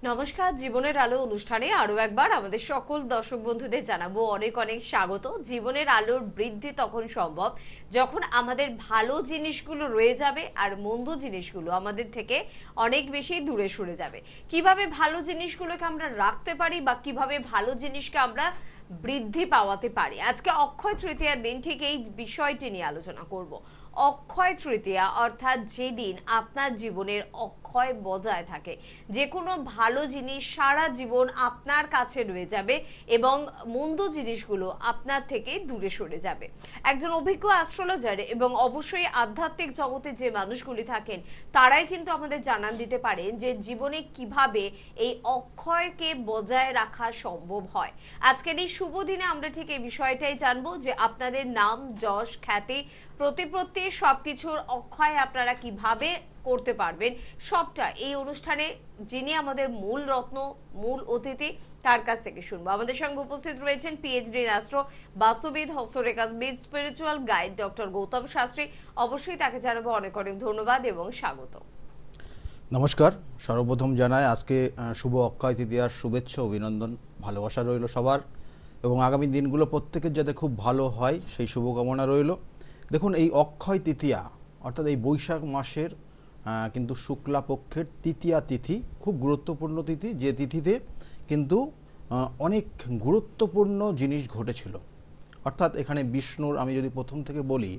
নমস্কার, জীবনের আলো অনুষ্ঠানে আরো একবার আমাদের সকল দর্শক বন্ধুদের জানাবো অনেক অনেক স্বাগত। জীবনের আলোর বৃদ্ধি তখন সম্ভব যখন আমাদের ভালো জিনিসগুলো রয়ে যাবে আর মন্দ জিনিসগুলো আমাদের থেকে অনেক বেশি দূরে সরে যাবে। কিভাবে ভালো জিনিসগুলোকে আমরা রাখতে পারি বা কিভাবে ভালো জিনিসকে আমরা বৃদ্ধি পাওয়াতে পারি, আজকে অক্ষয় তৃতীয়ার দিন ঠিক এই বিষয়টি নিয়ে আলোচনা করব। অক্ষয় তৃতীয়া অর্থাৎ যেদিন আপনার জীবনের অক্ষয় বজায় থাকে, যে কোনো ভালো জিনিস সারা জীবন আপনার কাছে রয়ে যাবে এবং মন্দ জিনিসগুলো আপনার থেকে দূরে সরে যাবে। একজন অভিজ্ঞ অ্যাস্ট্রোলজার এবং অবশ্যই আধ্যাত্মিক জগতে যে মানুষগুলি থাকেন তারাই কিন্তু আমাদের জানান দিতে পারেন যে জীবনে কিভাবে এই অক্ষয়কে বজায় রাখা সম্ভব হয়। আজকের এই শুভ দিনে আমরা ঠিক এই বিষয়টাই জানবো যে আপনাদের নাম, যশ, খ্যাতি, প্রতিপত্তি সবকিছুর অক্ষয় আপনারা কিভাবে করতে পারবেন, সবটা এই অনুষ্ঠানে যিনি আমাদের মূল রত্ন, মূল অতিথি, তার কাছ থেকে শুনবো। আমাদের সঙ্গে উপস্থিত রয়েছেন পিএইচডি রাষ্ট্র বাস্তুবিদ, হস্তরেখাবিদ, spiritual guide doctor Gautam Shastri. অবশ্যই তাকে জানাবো অনেক অনেক ধন্যবাদ এবং স্বাগত। নমস্কার। সর্বপ্রথম জানাই আজকে শুভ অক্ষয় তৃতীয়ার শুভেচ্ছা, অভিনন্দন, ভালোবাসা রইল সবার, এবং আগামী দিনগুলো প্রত্যেকের যাতে খুব ভালো হয় সেই শুভকামনা রইল। দেখুন, এই অক্ষয় তৃতীয়া অর্থাৎ এই বৈশাখ মাসের কিন্তু শুক্লা পক্ষের তৃতীয়া তিথি খুব গুরুত্বপূর্ণ তিথি, যে তিথিতে কিন্তু অনেক গুরুত্বপূর্ণ জিনিস ঘটেছিল। অর্থাৎ এখানে বিষ্ণুর, আমি যদি প্রথম থেকে বলি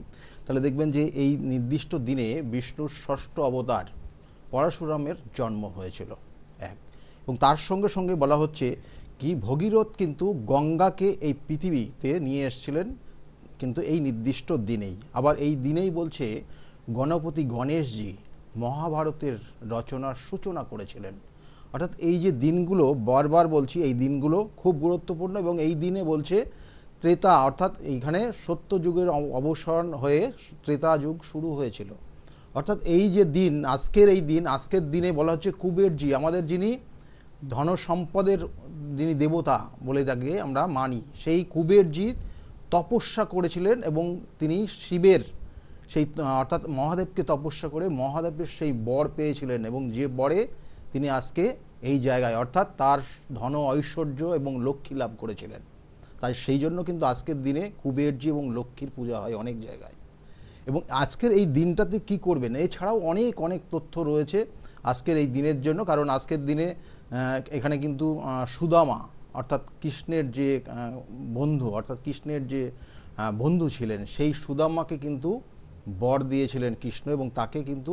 তাহলে দেখবেন যে এই নির্দিষ্ট দিনে বিষ্ণুর ষষ্ঠ অবতার পরশুরামের জন্ম হয়েছিল এক, এবং তার সঙ্গে সঙ্গে বলা হচ্ছে কি ভগীরথ কিন্তু গঙ্গাকে এই পৃথিবীতে নিয়ে এসেছিলেন কিন্তু এই নির্দিষ্ট দিনেই। আবার এই দিনেই বলছে গণপতি গণেশজি মহাভারতের রচনার সূচনা করেছিলেন। অর্থাৎ এই যে দিনগুলো, বারবার বলছি, এই দিনগুলো খুব গুরুত্বপূর্ণ, এবং এই দিনে বলছে ত্রেতা, অর্থাৎ এইখানে সত্যযুগের অবসান হয়ে ত্রেতা যুগ শুরু হয়েছিল। অর্থাৎ এই যে দিন, আজকের এই দিন, আজকের দিনে বলা হচ্ছে কুবেরজি, আমাদের যিনি ধন সম্পদের যিনি দেবতা বলে তাকে আমরা মানি, সেই কুবেরজি তপস্যা করেছিলেন এবং তিনি শিবের সেই অর্থাৎ মহাদেবকে তপস্যা করে মহাদেবের সেই বর পেয়েছিলেন, এবং যে বরে তিনি আজকে এই জায়গায় অর্থাৎ তার ধন ঐশ্বর্য এবং লক্ষ্মী লাভ করেছিলেন। তাই সেই জন্য কিন্তু আজকের দিনে কুবেরজি এবং লক্ষ্মীর পূজা হয় অনেক জায়গায়। এবং আজকের এই দিনটাতে কি করবেন, এছাড়াও অনেক অনেক তথ্য রয়েছে আজকের এই দিনের জন্য। কারণ আজকের দিনে এখানে কিন্তু সুদামা অর্থাৎ কৃষ্ণের যে বন্ধু, অর্থাৎ কৃষ্ণের যে বন্ধু ছিলেন, সেই সুদামাকে কিন্তু বর দিয়েছিলেন কৃষ্ণ, এবং তাকে কিন্তু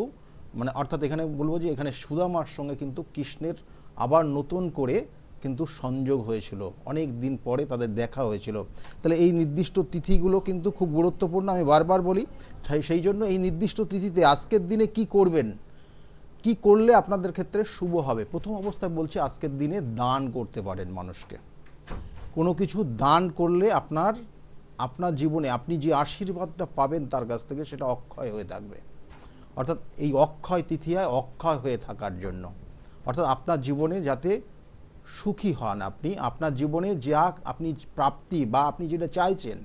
মানে অর্থাৎ এখানে বলবো যে এখানে সুদামার সঙ্গে কিন্তু কৃষ্ণের আবার নতুন করে কিন্তু সংযোগ হয়েছিল, অনেক দিন পরে তাদের দেখা হয়েছিল। তাহলে এই নির্দিষ্ট তিথিগুলো কিন্তু খুব গুরুত্বপূর্ণ, আমি বারবার বলি। সেই জন্য এই নির্দিষ্ট তিথিতে আজকের দিনে কি করবেন, কি করলে আপনাদের ক্ষেত্রে শুভ হবে। প্রথম অবস্থায় বলছে আজকের দিনে দান করতে পারেন মানুষকে। কোনো কিছু দান করলে আপনার জীবনে আপনি যে আশীর্বাদটা পাবেন তার কাছ থেকে সেটা অক্ষয় হয়ে থাকবে। অর্থাৎ এই অক্ষয় তৃতীয়ায় অক্ষয় হয়ে থাকার জন্য, অর্থাৎ আপনার জীবনে যাতে সুখী হন, আপনি আপনার জীবনে যা আপনি প্রাপ্তি বা আপনি যেটা চাইছেন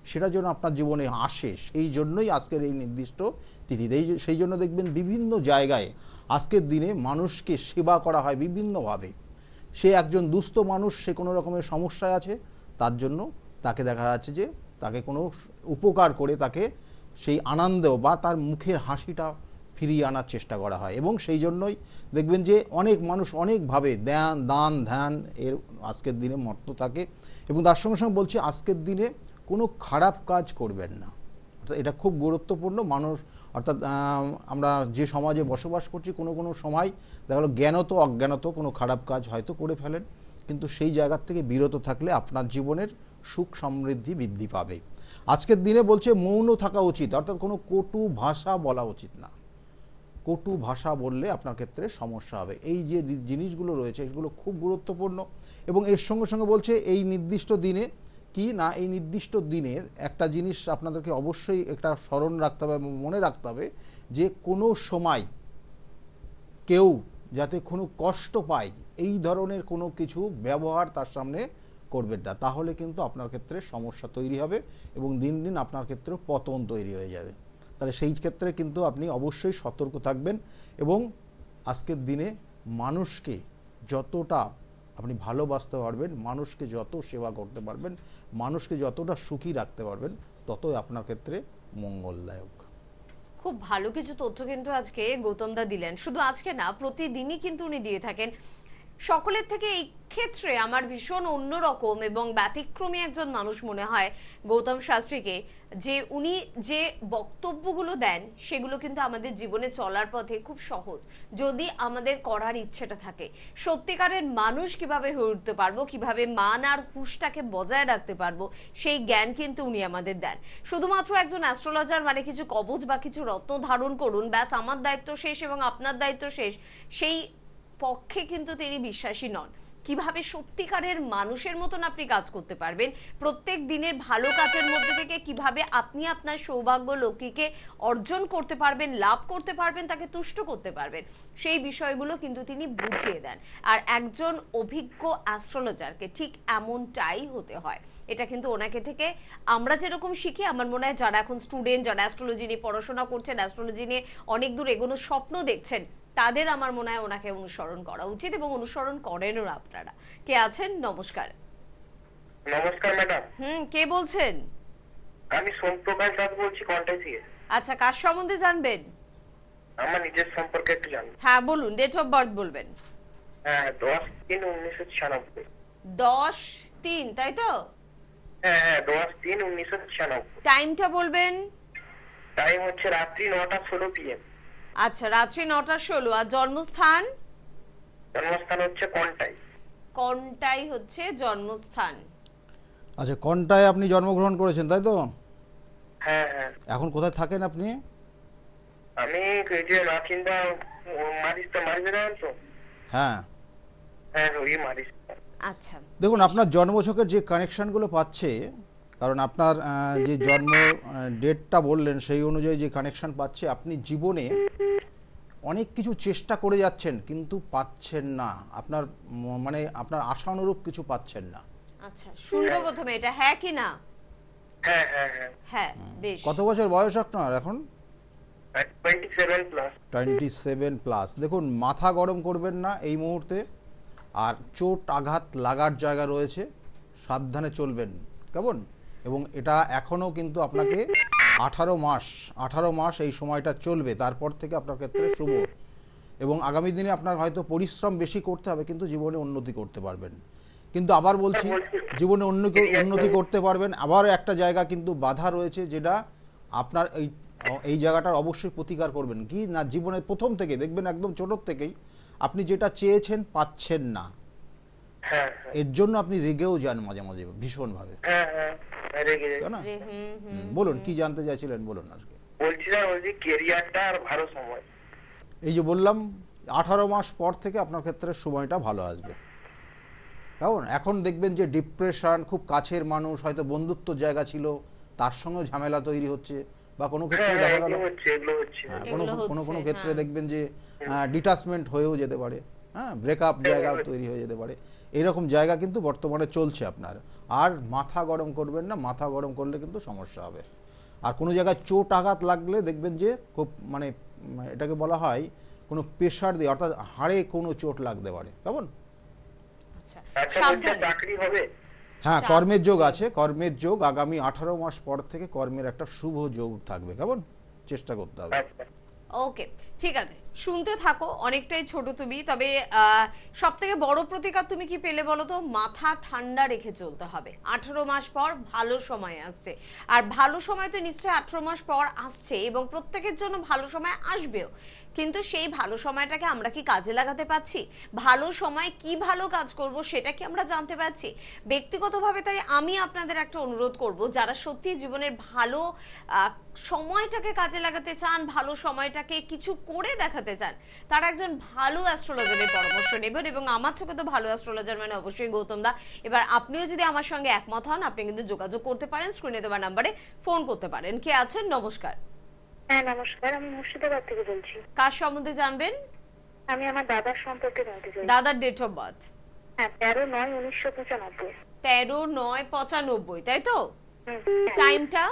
সেটা যেন আপনার জীবনে আসে, সেই জন্যই আজকের এই নির্দিষ্ট তিথিতে। সেই জন্য দেখবেন বিভিন্ন জায়গায় আজকের দিনে মানুষকে সেবা করা হয় বিভিন্নভাবে। সে একজন দুস্থ মানুষ, সে কোনো রকমের সমস্যায় আছে, তার জন্য তাকে দেখা যাচ্ছে যে তাকে কোনো উপকার করে তাকে সেই আনন্দ বা তার মুখের হাসিটা ফিরিয়ে আনার চেষ্টা করা হয়। এবং সেই জন্যই দেখবেন যে অনেক মানুষ অনেকভাবে দান ধ্যান এর আজকের দিনে মহত্ব থাকে। এবং তার সঙ্গে সঙ্গে বলছি আজকের দিনে কোনো খারাপ কাজ করবেন না, অর্থাৎ এটা খুব গুরুত্বপূর্ণ। মানুষ অর্থাৎ আমরা যে সমাজে বসবাস করছি, কোনো কোনো সময় দেখা গেলো জ্ঞানত অজ্ঞানত কোনো খারাপ কাজ হয়তো করে ফেলেন, কিন্তু সেই জায়গার থেকে বিরত থাকলে আপনার জীবনের সুখ সমৃদ্ধি বৃদ্ধি পাবে। আজকের দিনে বলছে মৌন থাকা উচিত, অর্থাৎ কোনো কটু ভাষা বলা উচিত না। কটু ভাষা বললে আপনার ক্ষেত্রে সমস্যা হবে। এই যে জিনিসগুলো রয়েছে এগুলো খুব গুরুত্বপূর্ণ। এবং এর সঙ্গে সঙ্গে বলছে এই নির্দিষ্ট দিনে কি না, এই নির্দিষ্ট দিনের একটা জিনিস আপনাদেরকে অবশ্যই একটা স্মরণ রাখতে হবে, মনে রাখতে হবে যে কোনো সময় কেউ যাতে কোনো কষ্ট পায় এই ধরনের কোনো কিছু ব্যবহার তার সামনে করবেন না, তাহলে কিন্তু আপনার ক্ষেত্রে সমস্যা তৈরি হবে এবং দিন দিন আপনার ক্ষেত্রে পতন তৈরি হয়ে যাবে। তাহলে সেই ক্ষেত্রে কিন্তু আপনি অবশ্যই সতর্ক থাকবেন। এবং আজকের দিনে মানুষকে যতটা আপনি ভালোবাসতে পারবেন, মানুষকে যত সেবা করতে পারবেন, মানুষকে যতটা সুখী রাখতে পারবেন, ততই আপনার ক্ষেত্রে মঙ্গলদায়ক। খুব ভালো কিছু তথ্য কিন্তু আজকে গৌতম দা দিলেন। শুধু আজকে না, প্রতিদিনই কিন্তু উনি দিয়ে থাকেন। সকলের থেকে এই ক্ষেত্রে আমার ভীষণ অন্যরকম এবং ব্যতিক্রমী একজন মানুষ মনে হয় গৌতম শাস্ত্রীকে, যে উনি যে বক্তব্যগুলো দেন সেগুলো কিন্তু আমাদের জীবনে চলার পথে খুব সহজ, যদি আমাদের করার ইচ্ছেটা থাকে। সত্যিকারের মানুষ কিভাবে হয়ে উঠতে পারবো, কিভাবে মান আর হুঁশটাকে বজায় রাখতে পারবো, সেই জ্ঞান কিন্তু উনি আমাদের দেন। শুধুমাত্র একজন অ্যাস্ট্রোলজার মানে কিছু কবচ বা কিছু রত্ন ধারণ করুন, ব্যাস আমার দায়িত্ব শেষ এবং আপনার দায়িত্ব শেষ, সেই পক্ষে কিন্তু তিনি বিশ্বাসী নন। কিভাবে সত্যিকারের মানুষের মতন আপনি কাজ করতে পারবেন, প্রত্যেক দিনের ভালো কাজের মধ্যে থেকে কিভাবে আপনি আপনার সৌভাগ্য লক্ষ্মীকে অর্জন করতে পারবেন, লাভ করতে পারবেন, তাকে তুষ্ট করতে পারবেন, সেই বিষয়গুলো কিন্তু তিনি বুঝিয়ে দেন। আর একজন অভিজ্ঞ অ্যাস্ট্রোলজারকে ঠিক এমনটাই হতে হয়। এটা কিন্তু ওনাকে থেকে আমরা যেরকম শিখি, আমার মনে হয় যারা এখন স্টুডেন্ট, যারা অ্যাস্ট্রোলজি নিয়ে পড়াশোনা করছেন, অ্যাস্ট্রোলজি নিয়ে অনেক দূর এগোনোর স্বপ্ন দেখছেন, তাদের আমার মনে হয় ওনাকে অনুসরণ করা উচিত এবং অনুসরণ করেনও আপনারা। কে আছেন? নমস্কার। নমস্কার ম্যাডাম। কে বলছেন? আমি সোমপ্রকাশ দাস বলছি, কন্টাই থেকে। আচ্ছা, কার সম্বন্ধে জানবেন? আমার নিজের সম্পর্কে একটু জানবো। হ্যাঁ বলুন, ডেট অফ বার্থ বলবেন। হ্যাঁ, 10/3/1996। 10/3, তাই তো? হ্যাঁ, 10/3/1996। টাইমটা বলবেন। টাইম হচ্ছে রাত্রি 9:16 PM। আচ্ছা, রাত্রি 9:16। আর জন্মস্থান? জন্মস্থান হচ্ছে কন্টাই। কোনটাই হচ্ছে জন্মস্থান। আচ্ছা, কোনটায় আপনি জন্মগ্রহণ করেছেন, তাই তো? হ্যাঁ। এখন কোথায় থাকেন আপনি? আমি এই যে নাচিন্দা মারিস্তা জানেন তো? হ্যাঁ, ওই মারিস্তা। আচ্ছা, দেখুন আপনার জন্মছকের যে কানেকশনগুলো পাচ্ছে, কারণ আপনার যে জন্ম ডেটটা বললেন সেই অনুযায়ী যে কানেকশন পাচ্ছে, আপনি জীবনে অনেক কিছু চেষ্টা করে যাচ্ছেন কিন্তু পাচ্ছেন না, আপনার মানে আপনার আশানুরূপ কিছু পাচ্ছেন না। আচ্ছা, শুনবো প্রথমে এটা হ্যাঁ কি না। হ্যাঁ। হ্যাঁ, বেশ। কত বছর বয়স আপনার এখন? 27+। 27+। দেখুন, মাথা গরম করবেন না এই মুহূর্তে, আর চোট আঘাত লাগার জায়গা রয়েছে, সাবধানে চলবেন, কেমন? এবং এটা এখনও কিন্তু আপনাকে 18 মাস এই সময়টা চলবে, তারপর থেকে আপনার ক্ষেত্রে শুভ। এবং আগামী দিনে আপনার হয়তো পরিশ্রম বেশি করতে হবে, কিন্তু জীবনে উন্নতি করতে পারবেন। কিন্তু আবার বলছি, জীবনে উন্নতি করতে পারবেন, আবার একটা জায়গা কিন্তু বাধা রয়েছে, যেটা আপনার এই জায়গাটার অবশ্যই প্রতিকার করবেন। কি না, জীবনে প্রথম থেকে দেখবেন একদম ছোটোর থেকেই আপনি যেটা চেয়েছেন পাচ্ছেন না, হ্যাঁ। এর জন্য আপনি রেগেও যান মাঝে মাঝে ভীষণভাবে, হ্যাঁ, রেগে যাই। তাই না? হুম, হুম। বলুন কি জানতে চাইছিলেন, বলুন আজকে। বলছিলাম ওই যে কেরিয়ারটা আর ভালো সময়। এই যে বললাম 18 মাস পর থেকে আপনার ক্ষেত্রে সময়টা ভালো আসবে, কেমন? এখন দেখবেন যে ডিপ্রেশন, খুব কাছের মানুষ, হয়তো বন্ধুত্ব জায়গা ছিল, তার সঙ্গেও ঝামেলা তৈরি হচ্ছে, বা কোনো ক্ষেত্রে দেখা গেল এগুলো হচ্ছে। কোনো এগুলো কোনো কোনো হচ্ছে, ক্ষেত্রে হ্যাঁ। দেখবেন যে ডিটাচমেন্ট হয়েও যেতে পারে, হ্যাঁ, ব্রেকআপ জায়গা তৈরি হয়ে যেতে পারে। এইরকম জায়গা কিন্তু বর্তমানে চলছে আপনার। আর মাথা গরম করবেন না, মাথা গরম করলে কিন্তু সমস্যা হবে। আর কোনো জায়গায় চোট আঘাত লাগলে দেখবেন যে খুব মানে এটাকে বলা হয় কোনো প্রেশার দিয়ে, অর্থাৎ হাড়ে কোনো চোট লাগতে পারে, কেমন? আচ্ছা, আচ্ছা, সাবধানে। চাকরি হবে? হ্যাঁ, কর্মের যোগ আছে, কর্মের যোগ আগামী 18 মাস পর থেকে কর্মের একটা শুভ যোগ থাকবে, কেমন? চেষ্টা করতে হবে। আচ্ছা। ওকে, ঠিক আছে, শুনতে থাকো। অনেকটাই ছোট তুমি, তবে সব থেকে বড় প্রতিকার তুমি কি পেলে বলো তো? মাথা ঠান্ডা রেখে চলতে হবে। 18 মাস পর ভালো সময় আসছে, আর ভালো সময় তো নিশ্চয়ই 18 মাস পর আসছে এবং প্রত্যেকের জন্য ভালো সময় আসবেও, কিন্তু সেই ভালো সময়টাকে আমরা কি কাজে লাগাতে পারছি? ভালো সময় কি ভালো কাজ করব সেটা কি আমরা জানতে পারছি? ব্যক্তিগতভাবে তাই আমি আপনাদের একটা অনুরোধ করব, যারা সত্যি জীবনের ভালো সময়টাকে কাজে লাগাতে চান, ভালো সময়টাকে কিছু করে দেখাতে চান, তারা একজন ভালো অ্যাস্ট্রোলজারের পরামর্শ নেবেন। এবং আমার চোখে তো ভালো অ্যাস্ট্রোলজার মানে অবশ্যই গৌতম দা। এবার আপনিও যদি আমার সঙ্গে একমত হন, আপনি কিন্তু যোগাযোগ করতে পারেন, স্ক্রিনে দেওয়া নাম্বারে ফোন করতে পারেন। কে আছেন? নমস্কার। হ্যাঁ নমস্কার, আমি মুর্শিদাবাদ থেকে বলছি। কার সম্বন্ধে জানবেন? আমি আমার দাদার সম্পর্কে জানতে চাই। দাদার ডেট অফ বার্থ? হ্যাঁ, 13/9/1995। 13/9/95, তাই তো? হুম। টাইমটা?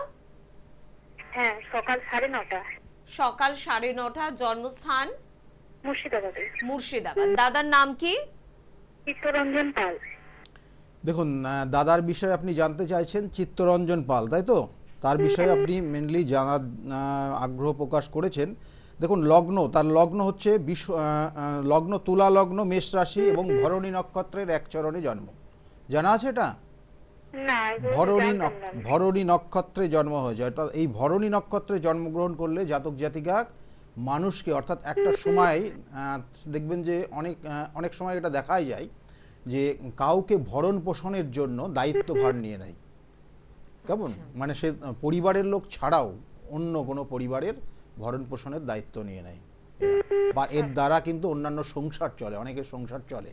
হ্যাঁ, সকাল 9:30। সকাল 9:30। জন্মস্থান? মুর্শিদাবাদে। মুর্শিদাবাদ। দাদার নাম কি? চিত্তরঞ্জন পাল। দেখুন, দাদার বিষয়ে আপনি জানতে চাইছেন চিত্তরঞ্জন পাল, তাই তো? তার বিষয়ে আপনি মেনলি জানার আগ্রহ প্রকাশ করেছেন। দেখুন, তার লগ্ন হচ্ছে লগ্ন তুলা লগ্ন, মেষ রাশি এবং ভরণী নক্ষত্রের এক চরণে জন্ম। জানা আছে এটা? না, এগুলো জানতাম না। ভরণী নক্ষত্রে জন্ম হয়েছে। অর্থাৎ এই ভরণী নক্ষত্রে জন্মগ্রহণ করলে জাতক জাতিকা মানুষকে, অর্থাৎ একটা সময় দেখবেন যে অনেক সময় এটা দেখাই যায় যে কাউকে ভরণ পোষণের জন্য দায়িত্বভার নিয়ে নেয়। কেমন? মানে সে পরিবারের লোক ছাড়াও অন্য কোনো পরিবারের ভরণ পোষণের দায়িত্ব নিয়ে নেয়, বা এর দ্বারা কিন্তু অন্যান্য সংসার চলে, অনেকের সংসার চলে।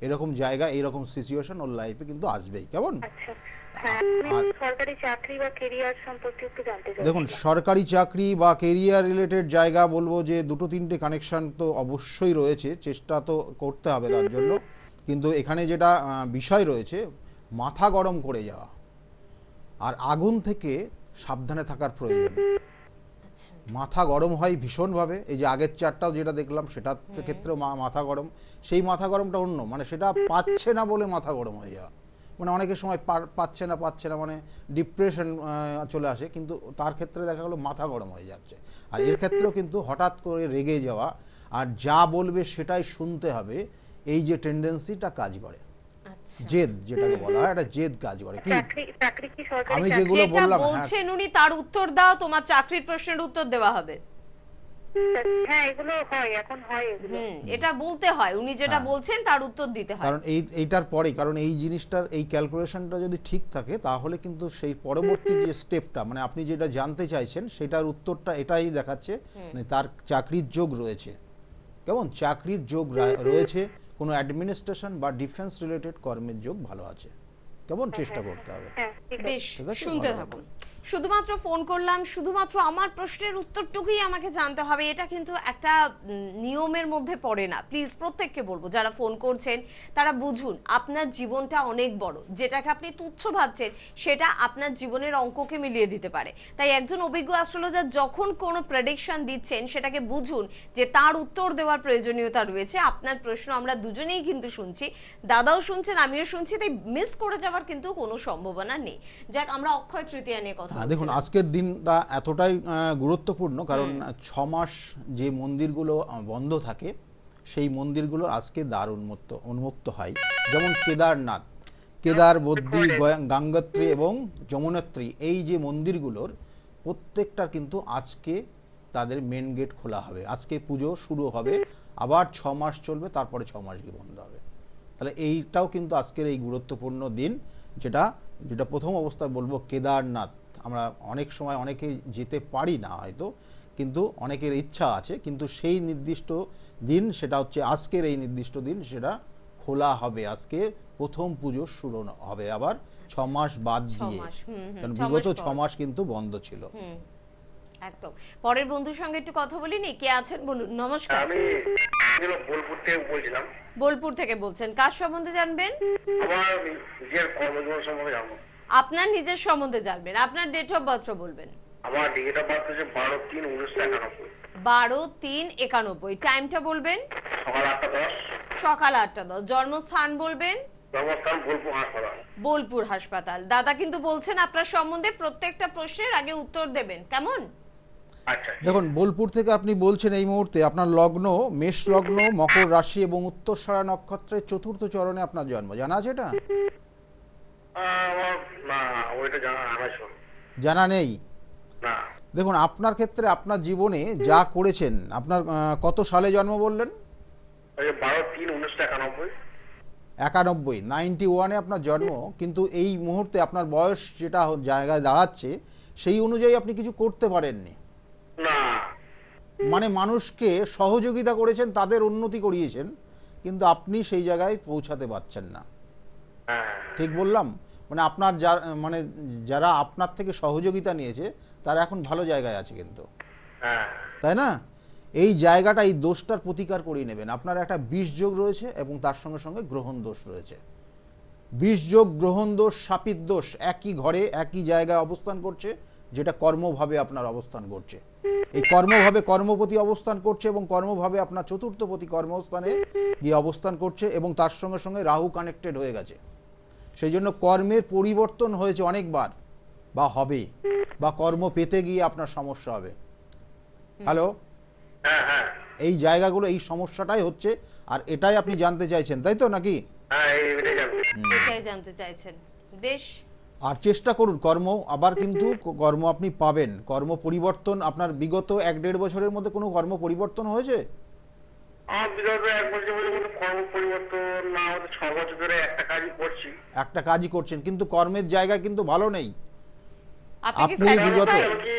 এরকম জায়গা, এরকম সিচুয়েশন ওর লাইফে কিন্তু আসবেই। কেমন? আচ্ছা, হ্যাঁ, আমি সরকারি চাকরি বা কেরিয়ার সম্পর্কে একটু জানতে চাই। দেখুন, সরকারি চাকরি বা কেরিয়ার রিলেটেড জায়গা বলবো যে দুটো তিনটে কানেকশন তো অবশ্যই রয়েছে, চেষ্টা তো করতে হবে তার জন্য। কিন্তু এখানে যেটা বিষয় রয়েছে, মাথা গরম করে যাওয়া আর আগুন থেকে সাবধানে থাকার প্রয়োজন। মাথা গরম হয় ভীষণভাবে। এই যে আগের চারটাও যেটা দেখলাম সেটার ক্ষেত্রেও মাথা গরম, সেই মাথা গরমটা অন্য, মানে সেটা পাচ্ছে না বলে মাথা গরম হয়ে যাওয়া। মানে অনেকের সময় পাচ্ছে না মানে ডিপ্রেশন চলে আসে, কিন্তু তার ক্ষেত্রে দেখা গেলো মাথা গরম হয়ে যাচ্ছে। আর এর ক্ষেত্রেও কিন্তু হঠাৎ করে রেগে যাওয়া আর যা বলবে সেটাই শুনতে হবে, এই যে টেন্ডেন্সিটা কাজ করে, জেদ যেটাকে বলা হয়, একটা জেদ কাজ করে। কি চাকরি কি সরকারি? আমি যেগুলো যেটা বললাম, বলছেন উনি তার উত্তর দাও, তোমার চাকরির প্রশ্নের উত্তর দেওয়া হবে। হ্যাঁ, এগুলো হয়, এখন হয় এগুলো। এটা বলতে হয়, উনি যেটা বলছেন তার উত্তর দিতে হয়। কারণ এইটার পরে, কারণ এই জিনিসটার এই ক্যালকুলেশনটা যদি ঠিক থাকে তাহলে কিন্তু সেই পরবর্তী যে স্টেপটা, মানে আপনি যেটা জানতে চাইছেন সেটার উত্তরটা এটাই দেখাচ্ছে, মানে তার চাকরির যোগ রয়েছে। কেমন? চাকরির যোগ রয়েছে, কোনো অ্যাডমিনিস্ট্রেশন বা ডিফেন্স রিলেটেড কর্মের যোগ ভালো আছে। কেমন? চেষ্টা করতে হবে। বেশ, ঠিক আছে, শুনতে ভালো থাকুন। শুধুমাত্র ফোন করলাম, শুধুমাত্র আমার প্রশ্নের উত্তরটুকুই আমাকে জানতে হবে, এটা কিন্তু একটা নিয়মের মধ্যে পড়ে না। প্লিজ প্রত্যেককে বলবো যারা ফোন করছেন তারা বুঝুন, আপনার জীবনটা অনেক বড়। যেটাকে আপনি তুচ্ছ ভাবছেন সেটা আপনার জীবনের অঙ্ককে মিলিয়ে দিতে পারে। তাই একজন অভিজ্ঞ অ্যাস্ট্রোলজার যখন কোনো প্রেডিকশন দিচ্ছেন সেটাকে বুঝুন যে তার উত্তর দেওয়ার প্রয়োজনীয়তা রয়েছে। আপনার প্রশ্ন আমরা দুজনেই কিন্তু শুনছি, দাদাও শুনছেন, আমিও শুনছি, তাই মিস করে যাওয়ার কিন্তু কোনো সম্ভাবনা নেই। যাক, আমরা অক্ষয় তৃতীয়া নিয়ে কথা দেখুন, আজকের দিনটা এতটাই গুরুত্বপূর্ণ, কারণ 6 মাস যে মন্দিরগুলো বন্ধ থাকে সেই মন্দিরগুলো আজকে দ্বার উন্মুক্ত হয়। যেমন কেদারনাথ, কেদার, বদ্রী, গঙ্গোত্রী এবং যমুনোত্রী, এই যে মন্দিরগুলোর প্রত্যেকটা কিন্তু আজকে তাদের মেন গেট খোলা হবে। আজকে পুজো শুরু হবে, আবার 6 মাস চলবে, তারপরে 6 মাস গিয়ে বন্ধ হবে। তাহলে এইটাও কিন্তু আজকের এই গুরুত্বপূর্ণ দিন, যেটা প্রথম অবস্থায় বলবো কেদারনাথ। আমরা অনেক সময় অনেকে যেতে পারি না হয়তো, কিন্তু অনেকের ইচ্ছা আছে, কিন্তু সেই নির্দিষ্ট দিন, সেটা হচ্ছে আজকের এই নির্দিষ্ট দিন, সেটা খোলা হবে। আজকে প্রথম পুজো শুরু হবে আবার 6 মাস বাদ দিয়ে, কারণ বিগত 6 মাস কিন্তু বন্ধ ছিল। একদম। পরের বন্ধুর সঙ্গে একটু কথা বলিনি, কে আছেন বলুন। নমস্কার। আমি বোলপুর থেকে বলছিলাম। বোলপুর থেকে বলছেন, কার সম্বন্ধে জানবেন? আমার নিজের কর্মজীবন সম্পর্কে জানবো। আপনার নিজের সম্বন্ধে জানবেন, আপনার ডেট অফ বার্থ বলবেন। আমার ডেট অফ বার্থ হচ্ছে 12/3/1991। 12/3/91। টাইমটা বলবেন। সকাল 8:10। সকাল 8:10। জন্মস্থান বলবেন। জন্মস্থান বোলপুর হাসপাতাল। বোলপুর হাসপাতাল। দাদা কিন্তু বলছেন আপনার সম্বন্ধে প্রত্যেকটা প্রশ্নের আগে উত্তর দেবেন, কেমন? আচ্ছা, দেখুন, বোলপুর থেকে আপনি বলছেন এই মুহূর্তে আপনার লগ্ন মেষ লগ্ন, মকর রাশি এবং উত্তরসরা নক্ষত্রের চতুর্থ চরণে আপনার জন্ম। জানা আছে এটা? না, ওইটা জানা নেই। না। দেখুন, আপনার ক্ষেত্রে আপনার জীবনে যা করেছেন, আপনার কত সালে জন্ম বললেন? 12/3/1991। 91 আপনার জন্ম, কিন্তু এই মুহূর্তে আপনার বয়স যেটা জায়গায় দাঁড়াচ্ছে সেই অনুযায়ী আপনি কিছু করতে পারেননি। না, মানে মানুষকে সহযোগিতা করেছেন, তাদের উন্নতি করিয়েছেন, কিন্তু আপনি সেই জায়গায় পৌঁছাতে পারছেন না। ঠিক বললাম? মানে আপনার যারা আপনার থেকে সহযোগিতা নিয়েছে তারা এখন ভালো জায়গায় আছে, কিন্তু তাই না? এই জায়গাটা, এই দোষটার প্রতিকার করিয়ে নেবেন। আপনার একটা বিষ যোগ রয়েছে এবং তার সঙ্গে সঙ্গে গ্রহণ দোষ রয়েছে। বিষ যোগ, গ্রহণ দোষ, শাপিত দোষ একই ঘরে একই জায়গায় অবস্থান করছে, যেটা কর্মভাবে আপনার অবস্থান করছে। এই কর্মভাবে কর্মপতি অবস্থান করছে এবং কর্মভাবে আপনার চতুর্থপতি কর্মস্থানে গিয়ে অবস্থান করছে এবং তার সঙ্গে সঙ্গে রাহু কানেক্টেড হয়ে গেছে। সেই জন্য কর্মের পরিবর্তন হয়েছে অনেকবার বা হবে, বা কর্ম পেতে গিয়ে আপনার সমস্যা হবে। হ্যালো, হ্যাঁ হ্যাঁ এই জায়গাগুলো, এই সমস্যাটাই হচ্ছে, আর এটাই আপনি জানতে চাইছেন, তাই তো নাকি? হ্যাঁ এইটাই জানতে। এটাই জানতে চাইছেন, বেশ। আর চেষ্টা করুন কর্ম, আবার কিন্তু কর্ম আপনি পাবেন। কর্ম পরিবর্তন আপনার বিগত 1-1.5 বছরের মধ্যে কোনো কর্ম পরিবর্তন হয়েছে? বিগত 1 বছরের মধ্যে কর্ম পরিবর্তন না হতে 6 বছর ধরে একটা কাজই করছি। একটা কাজই করছেন কিন্তু কর্মের জায়গায় কিন্তু ভালো নেই। আপনি কি আপনি বিগত- স্যাটিসফাইড? কি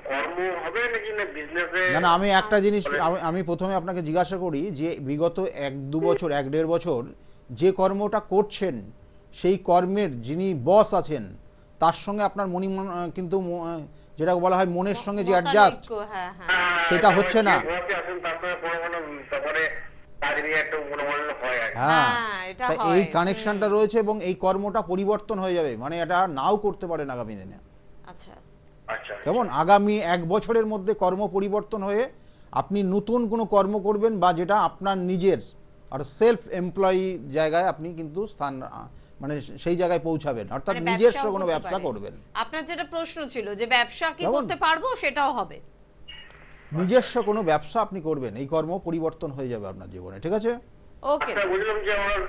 কর্ম হবে নাকি না বিজনেসে? না না, আমি একটা জিনিস আমি প্রথমে আপনাকে জিজ্ঞাসা করি যে বিগত 1-2 বছর 1-1.5 বছর যে কর্মটা করছেন, সেই কর্মের যিনি বস আছেন তার সঙ্গে আপনার কিন্তু যেটা বলা হয় মনের সঙ্গে যে অ্যাডজাস্ট, হ্যাঁ হ্যাঁ, সেটা হচ্ছে না। বসে আছেন তার সঙ্গে তারপরে কাজ নিয়ে একটা মনোমালিন্য হয় আর কি। হ্যাঁ, হ্যাঁ, এটা তাই হয়। এই কানেকশনটা রয়েছে এবং এই কর্মটা পরিবর্তন হয়ে যাবে, মানে এটা নাও করতে পারেন আগামী দিনে। আচ্ছা, আচ্ছা কেমন আগামী 1 বছরের মধ্যে কর্ম পরিবর্তন হয়ে আপনি নতুন কোনো কর্ম করবেন, বা যেটা আপনার নিজের আর সেলফ এমপ্লয়ি জায়গায় আপনি কিন্তু স্থান মানে সেই জায়গায় পৌঁছাবেন, অর্থাৎ মানে নিজস্ব ব্যবসাও কোনো করতে ব্যবসা পারে। করবেন। আপনার যেটা প্রশ্ন ছিল যে ব্যবসা কি কেমন? করতে পারবো, সেটাও হবে। নিজস্ব কোনো ব্যবসা আপনি করবেন, এই কর্ম পরিবর্তন হয়ে যাবে আপনার জীবনে, ঠিক আছে? ওকে, আচ্ছা বুঝলাম যে আমার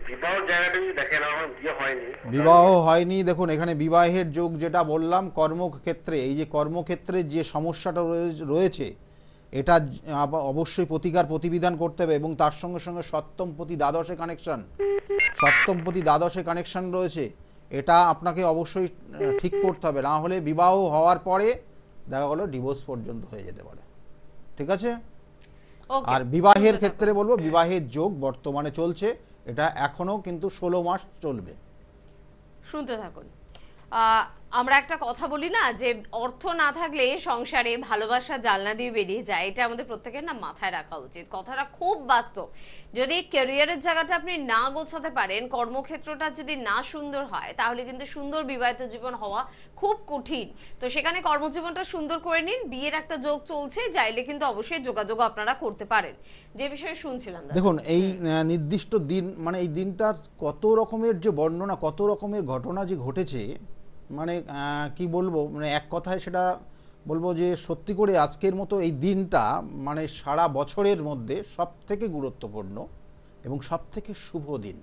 বিবাহ জায়গাটা যদি দেখেন আমার বিয়ে হয়নি। বিবাহ হয়নি, দেখুন এখানে বিবাহের যোগ যেটা বললাম, কর্মক্ষেত্রে এই যে কর্মক্ষেত্রে যে সমস্যাটা রয়েছে, এটা অবশ্যই প্রতিকার প্রতিবিধান করতে হবে, এবং তার সঙ্গে সঙ্গে সপ্তমপতি দ্বাদশে কানেকশন, সপ্তমপতি দ্বাদশে কানেকশন রয়েছে, এটা আপনাকে অবশ্যই ঠিক করতে হবে, না হলে বিবাহ হওয়ার পরে দেখা গেলো ডিভোর্স পর্যন্ত হয়ে যেতে পারে, ঠিক আছে? ওকে। আর বিবাহের ক্ষেত্রে বলবো, বিবাহের যোগ বর্তমানে চলছে, এটা এখনো কিন্তু 16 মাস চলবে। শুনতে থাকুন। আমরা একটা কথা বলি না যে অর্থ না থাকলে সংসারে ভালোবাসা জানলা দিয়ে বেরিয়ে যায়, এটা আমাদের প্রত্যেকের না মাথায় রাখা উচিত। কথাটা খুব বাস্তব। যদি ক্যারিয়ারের জায়গাটা আপনি না গোছাতে পারেন, কর্মক্ষেত্রটা যদি না সুন্দর হয়, তাহলে কিন্তু সুন্দর বিবাহিত জীবন হওয়া খুব কঠিন। তো সেখানে কর্মজীবনটা সুন্দর করে নিন। বিয়ের একটা যোগ চলছে, চাইলে কিন্তু অবশ্যই যোগাযোগ আপনারা করতে পারেন। যে বিষয়ে শুনছিলাম দাদা। দেখুন এই নির্দিষ্ট দিন, মানে এই দিনটার কত রকমের যে বর্ণনা, কত রকমের ঘটনা যে ঘটেছে, মানে কি বলবো, মানে এক কথায় সেটা বলবো যে সত্যি করে আজকের মতো এই দিনটা মানে সারা বছরের মধ্যে সব থেকে গুরুত্বপূর্ণ এবং সব থেকে শুভ দিন।